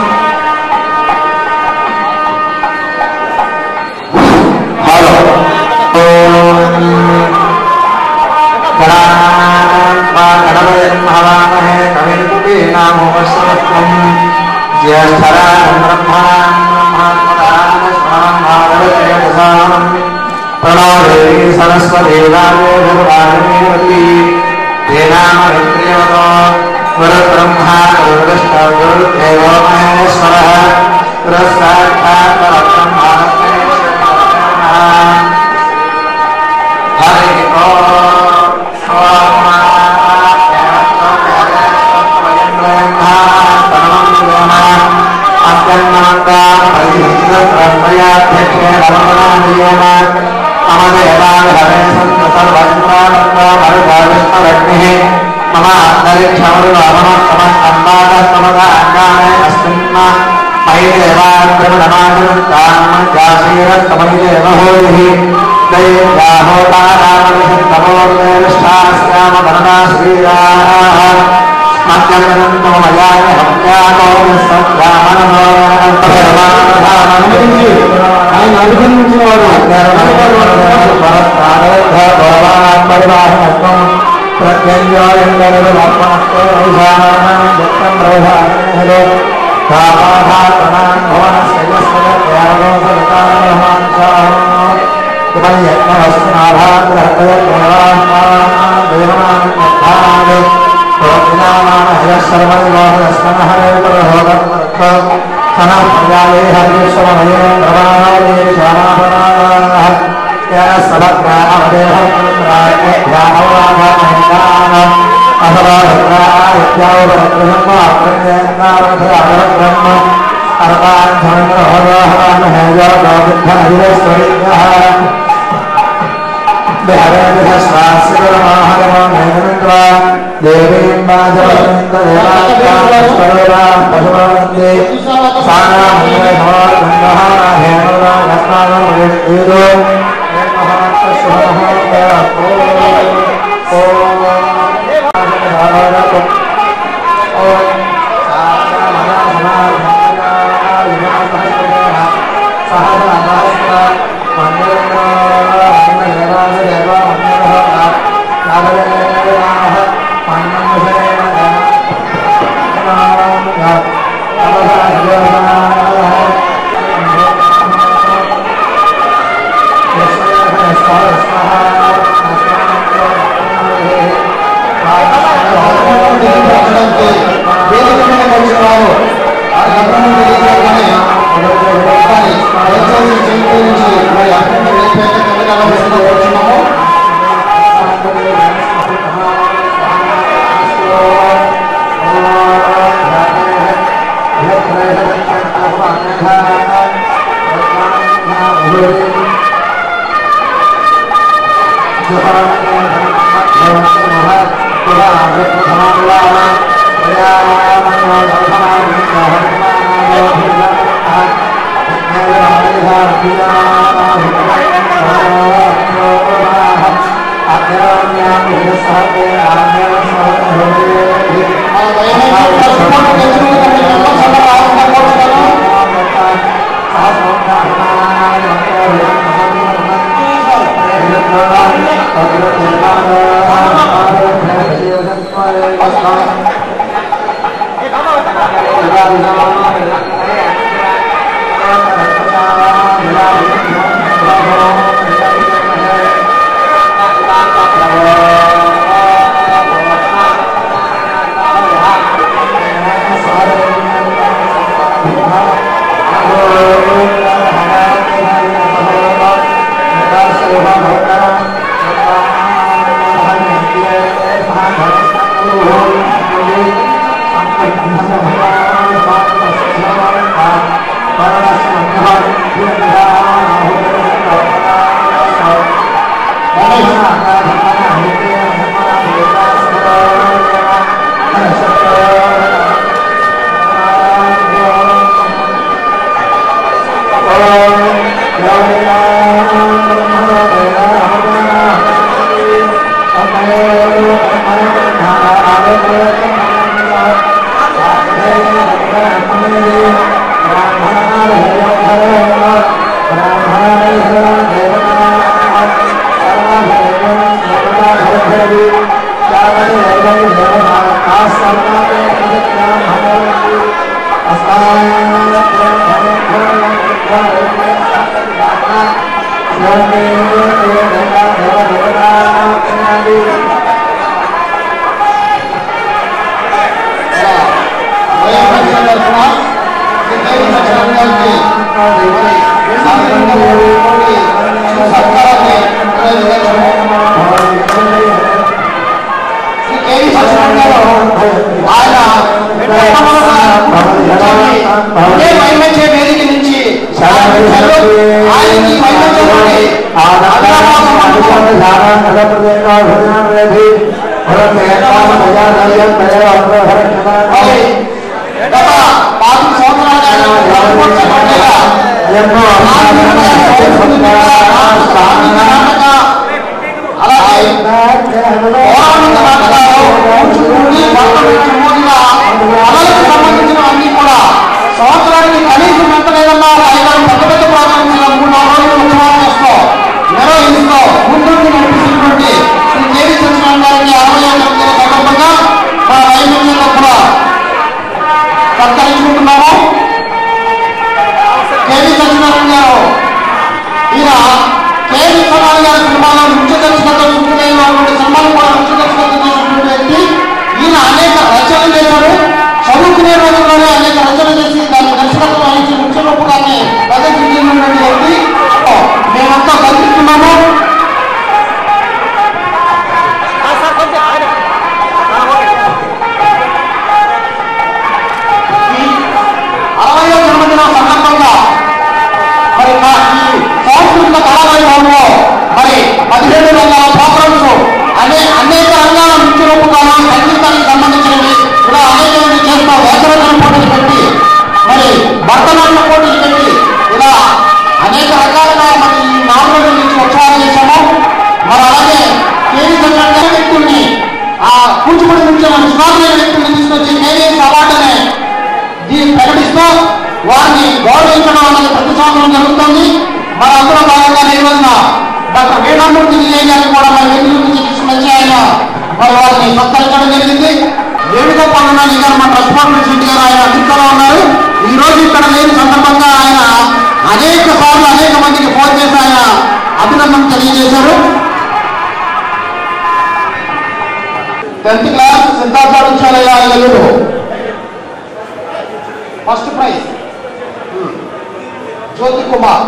ఆయన అభినందించిన వారు సినిమాలో ముఖ్య దర్శకత్వం సన్మానం కూడా ముఖ్య దర్శకత్వం ప్రతిభాత్మైన వ్యక్తులను తీసుకొచ్చి కేవీఎస్ అవార్డుని దీన్ని ప్రకటిస్తూ వారిని గౌరవించడం అనేది ప్రతి సంవత్సరం జరుగుతుంది. మరి అందులో భాగంగా ఈ రోజున డాక్టర్ వేణామూర్తి విజయ్ గారిని కూడా మరి వెంకటూరు చికిత్స వచ్చి ఆయన మరి వారిని సత్కరించడం జరిగింది. వేణుగోపాల్ గారు మన ట్రస్ట్ ప్రెసిడెంట్ గారు ఆయన అధికారంలో ఉన్నారు. ఈ రోజు ఇక్కడ లేని సందర్భంగా ఆయన అనేక సార్లు అనేక మందికి ఫోన్ చేసి ఆయన అభినందన తెలియజేశారు. 10th class Siddhartha Vidyalaya Nellore first prize Jyothi Kumar.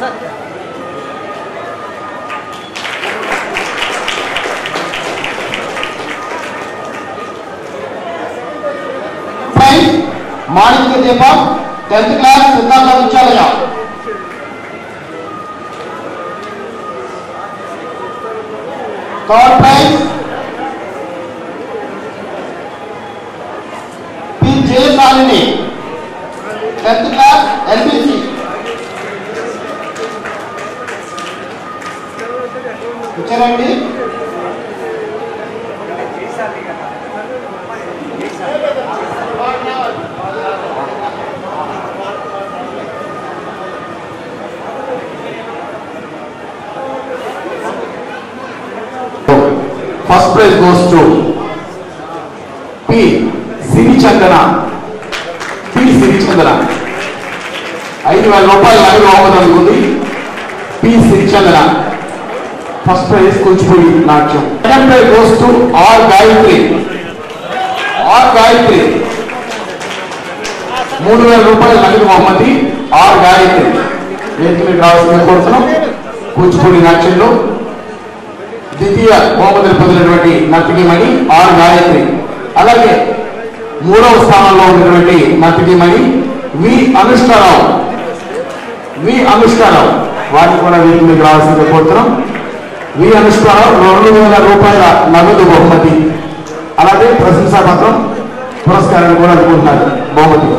Sir prize Manikya Deepa 10th class Siddhartha Vidyalaya. Third prize P Jayashalini 10th class LBC. ఇచ్చారండి. First prize goes to P. Sirichandana. P. Sirichandana. 5,000 రూపాయలు నగదు బహుమతి అందుకుంది P. Sirichandana. First prize Kuchipudi నాట్యం. Second prize goes to R. Gayatri. R. Gayatri. 3,000 రూపాయలు నగదు బహుమతి R. Gayatri. వేదికలకు రావాల్సిందిగా కోరుతున్నాం. కూచిపూడి నాట్యంలో ద్వితీయ బహుమతులు పొందినటువంటి నర్తకిమణి ఆర్ గాయత్రి. అలాగే 3వ స్థానంలో ఉన్నటువంటి నర్తకిమణి వి అనుష్కారావు. వారిని కూడా వీరికి రావాల్సిందిగా కోరుతున్నాం. వి అనుష్కారావు 2,000 రూపాయల నగదు బహుమతి, అలాగే ప్రశంసా పత్రం, పురస్కారాన్ని కూడా అందుకుంటున్నారు బహుమతి.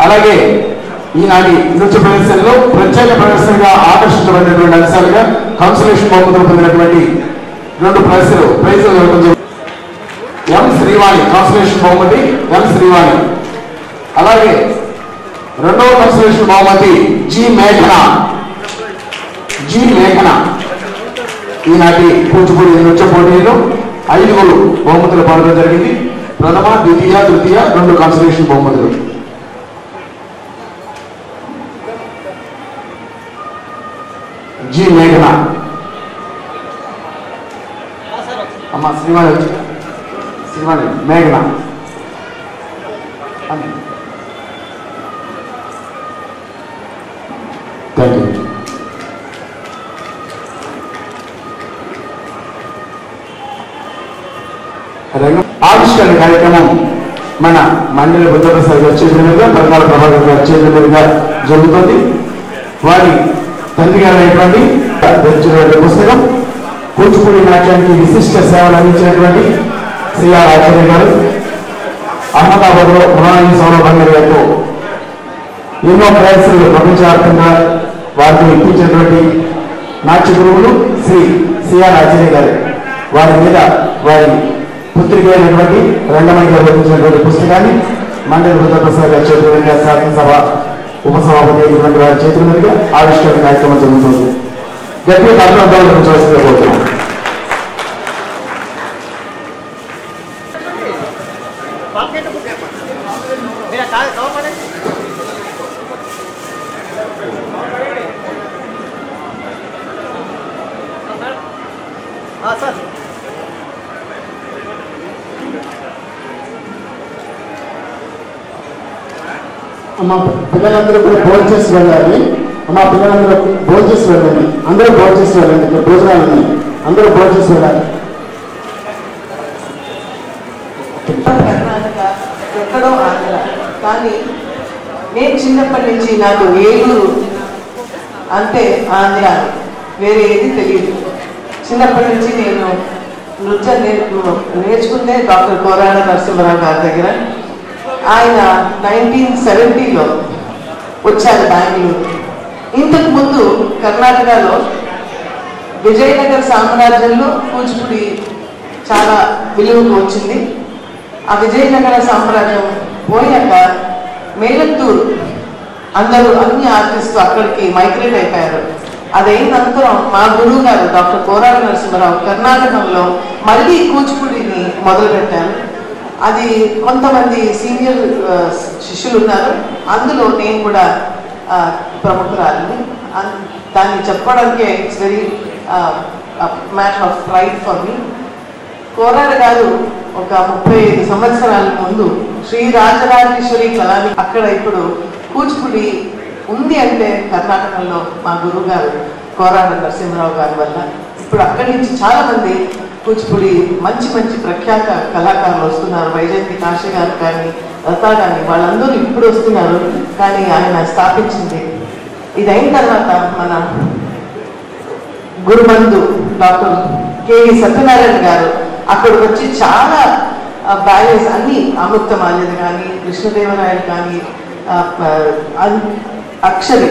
అలాగే ఈనాటి నృత్య ప్రదర్శనలో ప్రత్యేక ప్రదర్శనగా ఆకర్షించబడినటువంటి అంశాలుగా కన్సలేషన్ బహుమతులు పొందినటువంటి 2 ప్రైజులు ఎం శ్రీవాణి కన్సలేషన్ బహుమతి ఎం శ్రీవాణి. అలాగే 2వ కన్సలేషన్ బహుమతి జి మేఘన. ఈనాటి కూచిపూడి నృత్య పోటీలో 5 బహుమతులు పొందడం జరిగింది. ప్రథమ, ద్వితీయ, తృతీయ 2 కన్సలేషన్ బహుమతులు. జి మేఘన అమ్మ శ్రీవాణి మేఘన. Thank you. ఆవిష్కరణ కార్యక్రమం మన మండలి బుద్ధప్రసాద్ గారి చేతుల మీదుగా, పరకాల ప్రభాకర్ గారి చేతుల మీదుగా జరుగుతుంది. వారి తండ్రి గారు అయినటువంటి ధరించినటువంటి పుస్తకం కూచిపూడి నాట్యానికి విశిష్ట సేవలు అందించినటువంటి శ్రీ ఆర్ ఆచార్య గారు అహ్మదాబాద్ లో పురాణి సౌరభంగా గారితో ఎన్నో ప్రయత్నాలు ప్రపంచవ్యాప్తంగా వారిని ఇప్పించినటువంటి నాట్య గురువులు శ్రీ సిఆర్ ఆచార్య గారు. వారి మీద వారి పుత్రిక అయినటువంటి రంగమణి గారు రచించినటువంటి పుస్తకాన్ని మండలి బుద్ధప్రసాద్ గారి చేతుల మీదుగా, శాసనసభ ఉపసభాపతి అయినటువంటి వారి చేతుల మీదుగా ఆవిష్కరణ కార్యక్రమం జరుగుతుంది. గట్టిగా అర్థాలు చూడాల్సిందిగా కోరుతున్నాం. సార్ అమ్మ పిల్లలందరూ కూడా భోజనం చేసి వెళ్ళాలి. అమ్మ పిల్లలందరూ భోజనం చేసి వెళ్ళండి. అందరూ భోజనం చేసి వెళ్ళండి. ఇక్కడ భోజనాలు ఉన్నాయి, అందరూ భోజనం చేసి వెళ్ళాలి. కర్ణాటక ఎక్కడో ఆంధ్ర, కానీ నేను చిన్నప్పటి నుంచి నాకు ఏలూరు అంటే ఆంధ్ర, వేరే ఏది తెలియదు. చిన్నప్పటి నుంచి నేను నృత్యం నేర్చుకుందే డాక్టర్ కోరాడ నరసింహరావు గారి దగ్గర. ఆయన 1970లో వచ్చారు బెంగళూరు. ఇంతకు ముందు కర్ణాటకలో విజయనగర సామ్రాజ్యంలో కూచిపూడి చాలా విలువకు వచ్చింది. ఆ విజయనగర సామ్రాజ్యం పోయాక మేలత్తూరు అందరూ అన్ని ఆర్టిస్టులు అక్కడికి మైగ్రేట్ అయిపోయారు. అదైన అనంతరం మా గురువు గారు డాక్టర్ కోరాడ నరసింహరావు కర్ణాటకలో మళ్ళీ కూచిపూడిని మొదలుపెట్టారు. అది కొంతమంది సీనియర్ శిష్యులు ఉన్నారు, అందులో నేను కూడా ప్రముఖురాలని. దాన్ని చెప్పడానికే it's very matter of pride for me. Korada గారు ఒక 35 సంవత్సరాల ముందు శ్రీ రాజరాజేశ్వరి కళాని అక్కడ ఇప్పుడు కూచిపూడి ఉంది అంటే కర్ణాటకలో మా గురువు గారు కోరాడ నరసింహరావు గారి వల్ల ఇప్పుడు అక్కడి నుంచి చాలా మంది కూచిపూడి మంచి మంచి ప్రఖ్యాత కళాకారులు వస్తున్నారు. వైజయంతి కాశీ గారు కానీ లతా కానీ వాళ్ళందరూ ఇప్పుడు వస్తున్నారు. కానీ ఆయన స్థాపించింది ఇది అయిన తర్వాత మన గురుబంధు డాక్టర్ కెవి సత్యనారాయణ గారు అక్కడికి వచ్చి చాలా బ్యాలెన్స్ అన్ని అమృత మాల్యద కానీ కృష్ణదేవరాయలు కానీ అక్షరి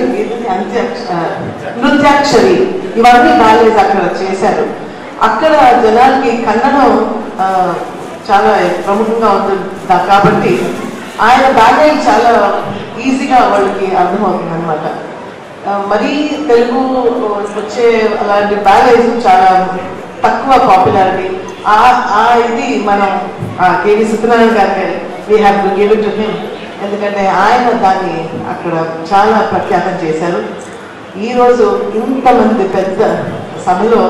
నృత్యాక్షరి ఇవన్నీ బ్యాలెన్స్ అక్కడ చేశారు. అక్కడ జనాలకి కన్నడం చాలా ప్రముఖంగా ఉంటుంది కాబట్టి ఆయన బ్యాలెన్స్ చాలా ఈజీగా వాళ్ళకి అర్థమవుతుంది అనమాట. మరీ తెలుగు వచ్చే అలాంటి బ్యాలెన్స్ చాలా తక్కువ పాపులారిటీ. ఇది మనం కేవీ సత్యనారాయణ గారికి we have to give it to him. ఎందుకంటే ఆయన దాన్ని అక్కడ చాలా ప్రఖ్యాతం చేశారు. ఈరోజు ఇంతమంది పెద్ద సభలో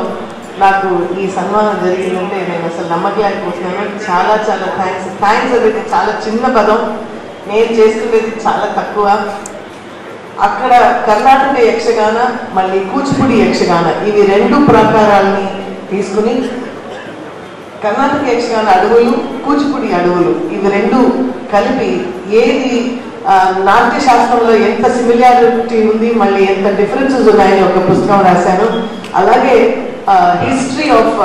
నాకు ఈ సన్మానం జరిగిందంటే నేను అసలు నమ్మకలేకపోతున్నాను. చాలా చాలా థ్యాంక్స్. థ్యాంక్స్ అనేది చాలా చిన్న పదం, నేను చేసుకునేది చాలా తక్కువ. అక్కడ కర్ణాటక యక్షగాన మళ్ళీ కూచిపూడి యక్షగాన ఇవి 2 ప్రకారాలని తీసుకుని కర్ణాటక యక్షగాన అడుగులు కూచిపూడి అడుగులు ఇవి 2 కలిపి ఏది నాట్య శాస్త్రంలో ఎంత సిమిలారిటీ ఉంది మళ్ళీ ఎంత డిఫరెన్సెస్ ఉన్నాయని ఒక పుస్తకం రాశాను. అలాగే history of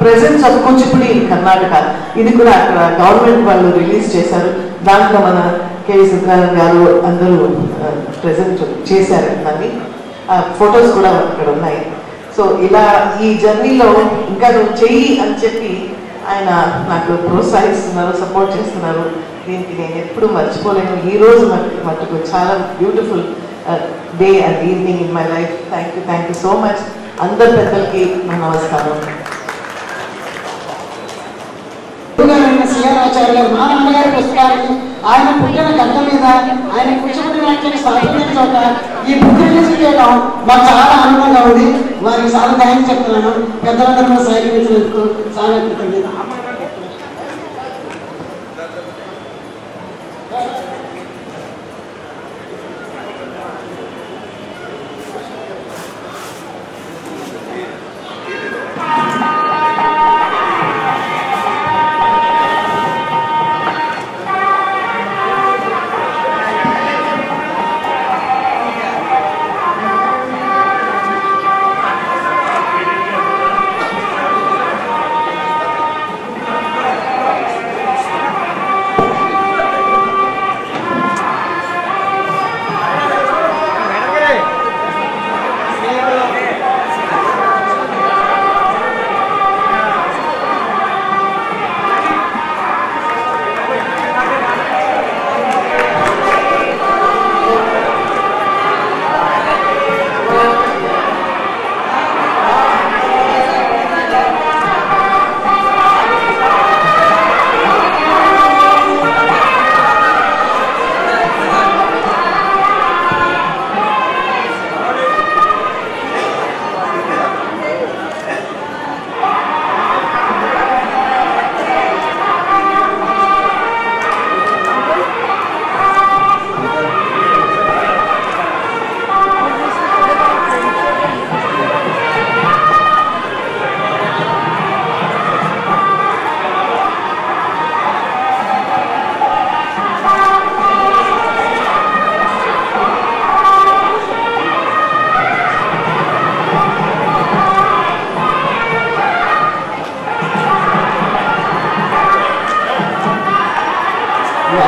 presence of Kuchipudi in Karnataka ఇది కూడా అక్కడ గవర్నమెంట్ వాళ్ళు రిలీజ్ చేశారు. దాంట్లో మన కేవీ సత్యనారాయణ గారు అందరూ ప్రెజెంట్ చేశారు. దాన్ని ఫొటోస్ కూడా అక్కడ ఉన్నాయి. సో ఇలా ఈ జర్నీలో ఇంకా నువ్వు చెయ్యి అని చెప్పి ఆయన నాకు ప్రోత్సహిస్తున్నారు, సపోర్ట్ చేస్తున్నారు. దీనికి నేను ఎప్పుడు మర్చిపోలేను. ఈ రోజు మట్టుకు చాలా beautiful day and evening in my life. Thank you so much. అందరి పెద్దలకి నా నమస్కారం. సిఆర్ ఆచార్య గారు మా నాన్నగారి పుస్తకాన్ని ఆయన పుట్టిన గడ్డ మీద ఆయన కూచిపూడి నాట్యాన్ని స్థాపించిన చోట ఈ బుక్ రిలీజ్ చేయడం మాకు చాలా ఆనందంగా ఉంది. వారికి చాలా థ్యాంక్స్ చెప్తున్నాను. పెద్దలందరూ సహకరించినందుకు చాలా కృతజ్ఞత.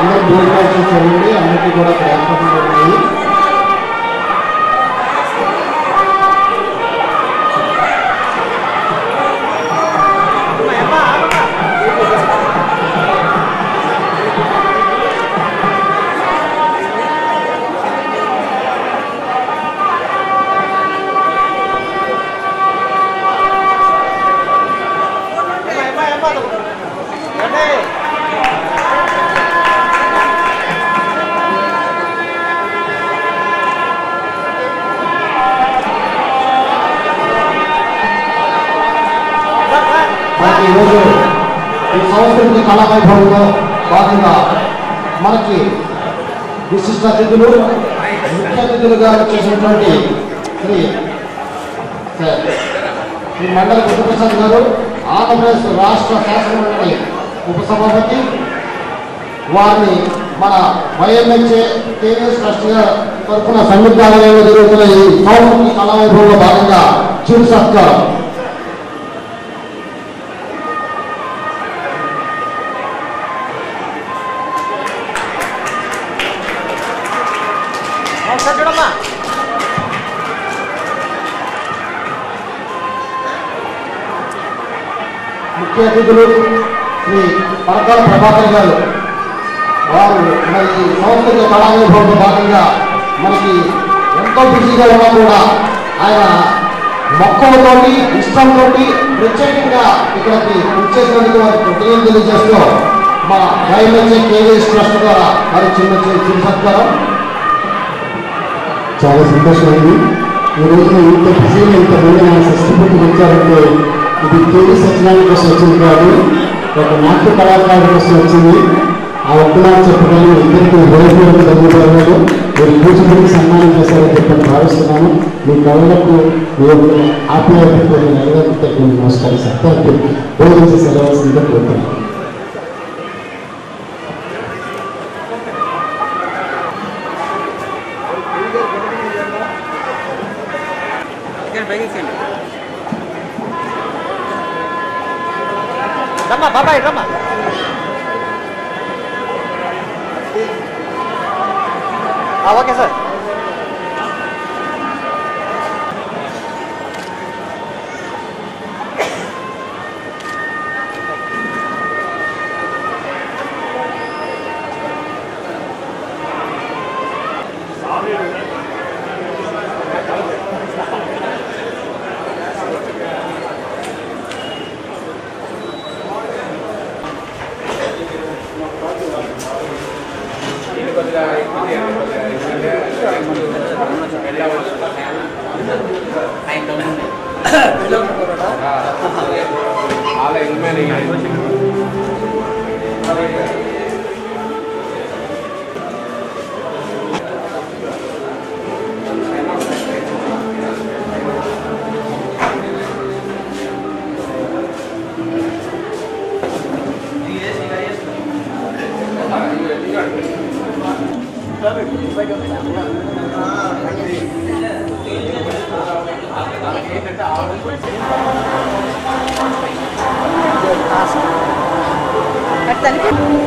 అందరూ భోజనాలు చేయండి. అందరికీ కూడా ఏర్పాట్లు ఉన్నాయి. మనకి ఈరోజు ఈ సంస్కృతి కళావైభవంలో భాగంగా మనకి విశిష్ట అతిథులు ముఖ్య అతిథులుగా వచ్చేసినటువంటి శ్రీ మండల బుద్ధప్రసాద్ గారు ఆంధ్రప్రదేశ్ రాష్ట్ర శాసనమండలి ఉపసభాపతి, వారిని మన వైఎంహెచ్ఏ కేవీఎస్ ట్రస్ట్ తరఫున సంయుక్తాలయంలో జరుగుతున్న ఈ సంస్కృతి కళావైభవంలో భాగంగా చిరు సత్కారం. ముఖ్య అతిథులు శ్రీ పరకాల ప్రభాకర్ గారు, వారు మరి సంస్కృతి కళావైభవంలో భాగంగా మనకి ఎంతో బిజీగా ఉన్నా కూడా ఆయన మొక్కలతోటి ఇష్టంతో ప్రత్యేకంగా ఇక్కడికి వచ్చేసినందుకు వారికి కృతజ్ఞతలు తెలియజేస్తూ మా వైఎంహెచ్ఏ కేవీఎస్ ట్రస్ట్ ద్వారా వారి చిరు సత్కారం. చాలా సంతోషమైంది. ఈ రోజున ఇంత బిజీగా ఇంతమంది నా సృష్టిపూర్తి వచ్చారంటే ఇది కేవీ సత్యనారాయణ కోసం వచ్చింది కాదు, ఒక నాట్య కళాకారుల కోసం వచ్చింది. ఆ ఒక్కనాడు చెప్పగానే ఇద్దరికి హృదయపూర్వక ధన్యవాదాలు. మీరు కూర్చుని సన్మానం చేశారని చెప్పని భావిస్తున్నాను. మీ కళలకు మీ యొక్క ఆప్యాయతకు నేను నమస్కరిస్తాను. భోజనం చేసి వెళ్ళవలసిందిగా కోరుతున్నాను. రమ్మా బాబాయ్ రమ్మా. Okay sir. Amen.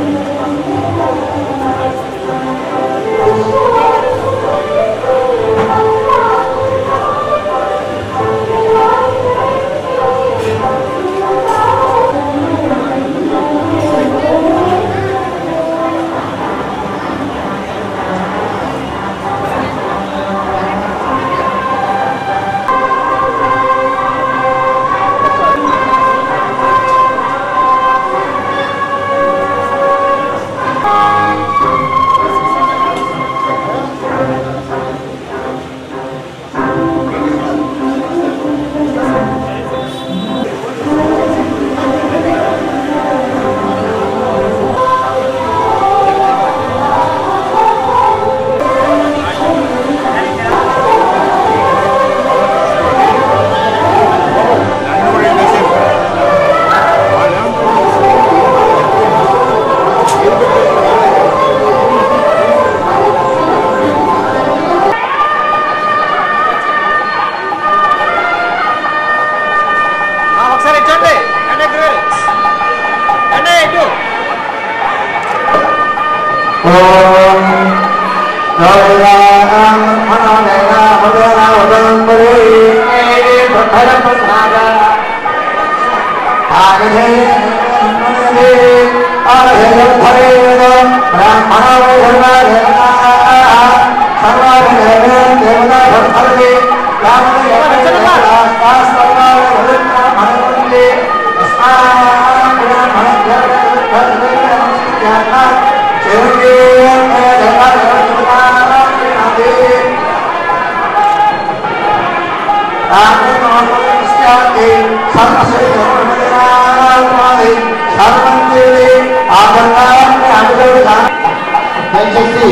దయచేసి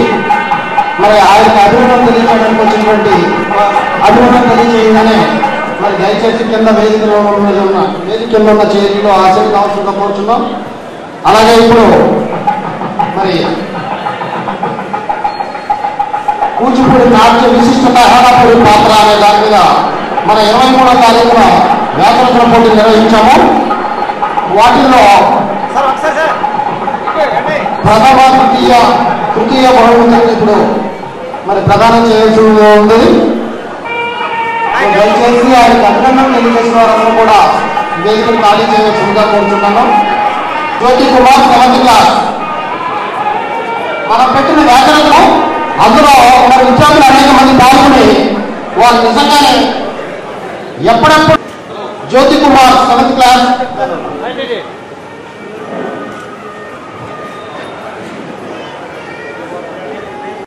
మరి ఆయనకు అభినందన తెలియజేయడానికి వచ్చినటువంటి అభినందన తెలియజేయగానే మరి దయచేసి కింద వేదికలో ఉన్న వేదిక కింద ఉన్న చేతిలో ఆశీర్వాదం అవసరంగా కోరుచున్నాం. అలాగే ఇప్పుడు మరి కూచిపూడి నాట్య విశిష్టత హేళపూడి పాత్ర అనే దాని మీద మన 23వ తారీఖున వ్యాకరణ పోటీలు నిర్వహించాము. వాటిల్లో ప్రథమ తృతీయ బహుమతులను ఇప్పుడు మరి ప్రదానం చేయాల్సి ఉంది. దయచేసి ఆయనకు అభినందనలు తెలియజేసిన వారందరూ కూడా వేదికను ఖాళీ చేయవలసిందిగా కోరుతున్నాను. జ్యోతి కుమార్ 7th క్లాస్ మనం పెట్టిన వ్యాకరణం అందులో మన విద్యార్థులు అనేక మంది పాల్గొని వాళ్ళు నిజంగానే ఎప్పుడెప్పుడు జ్యోతి కుమార్ 7th క్లాస్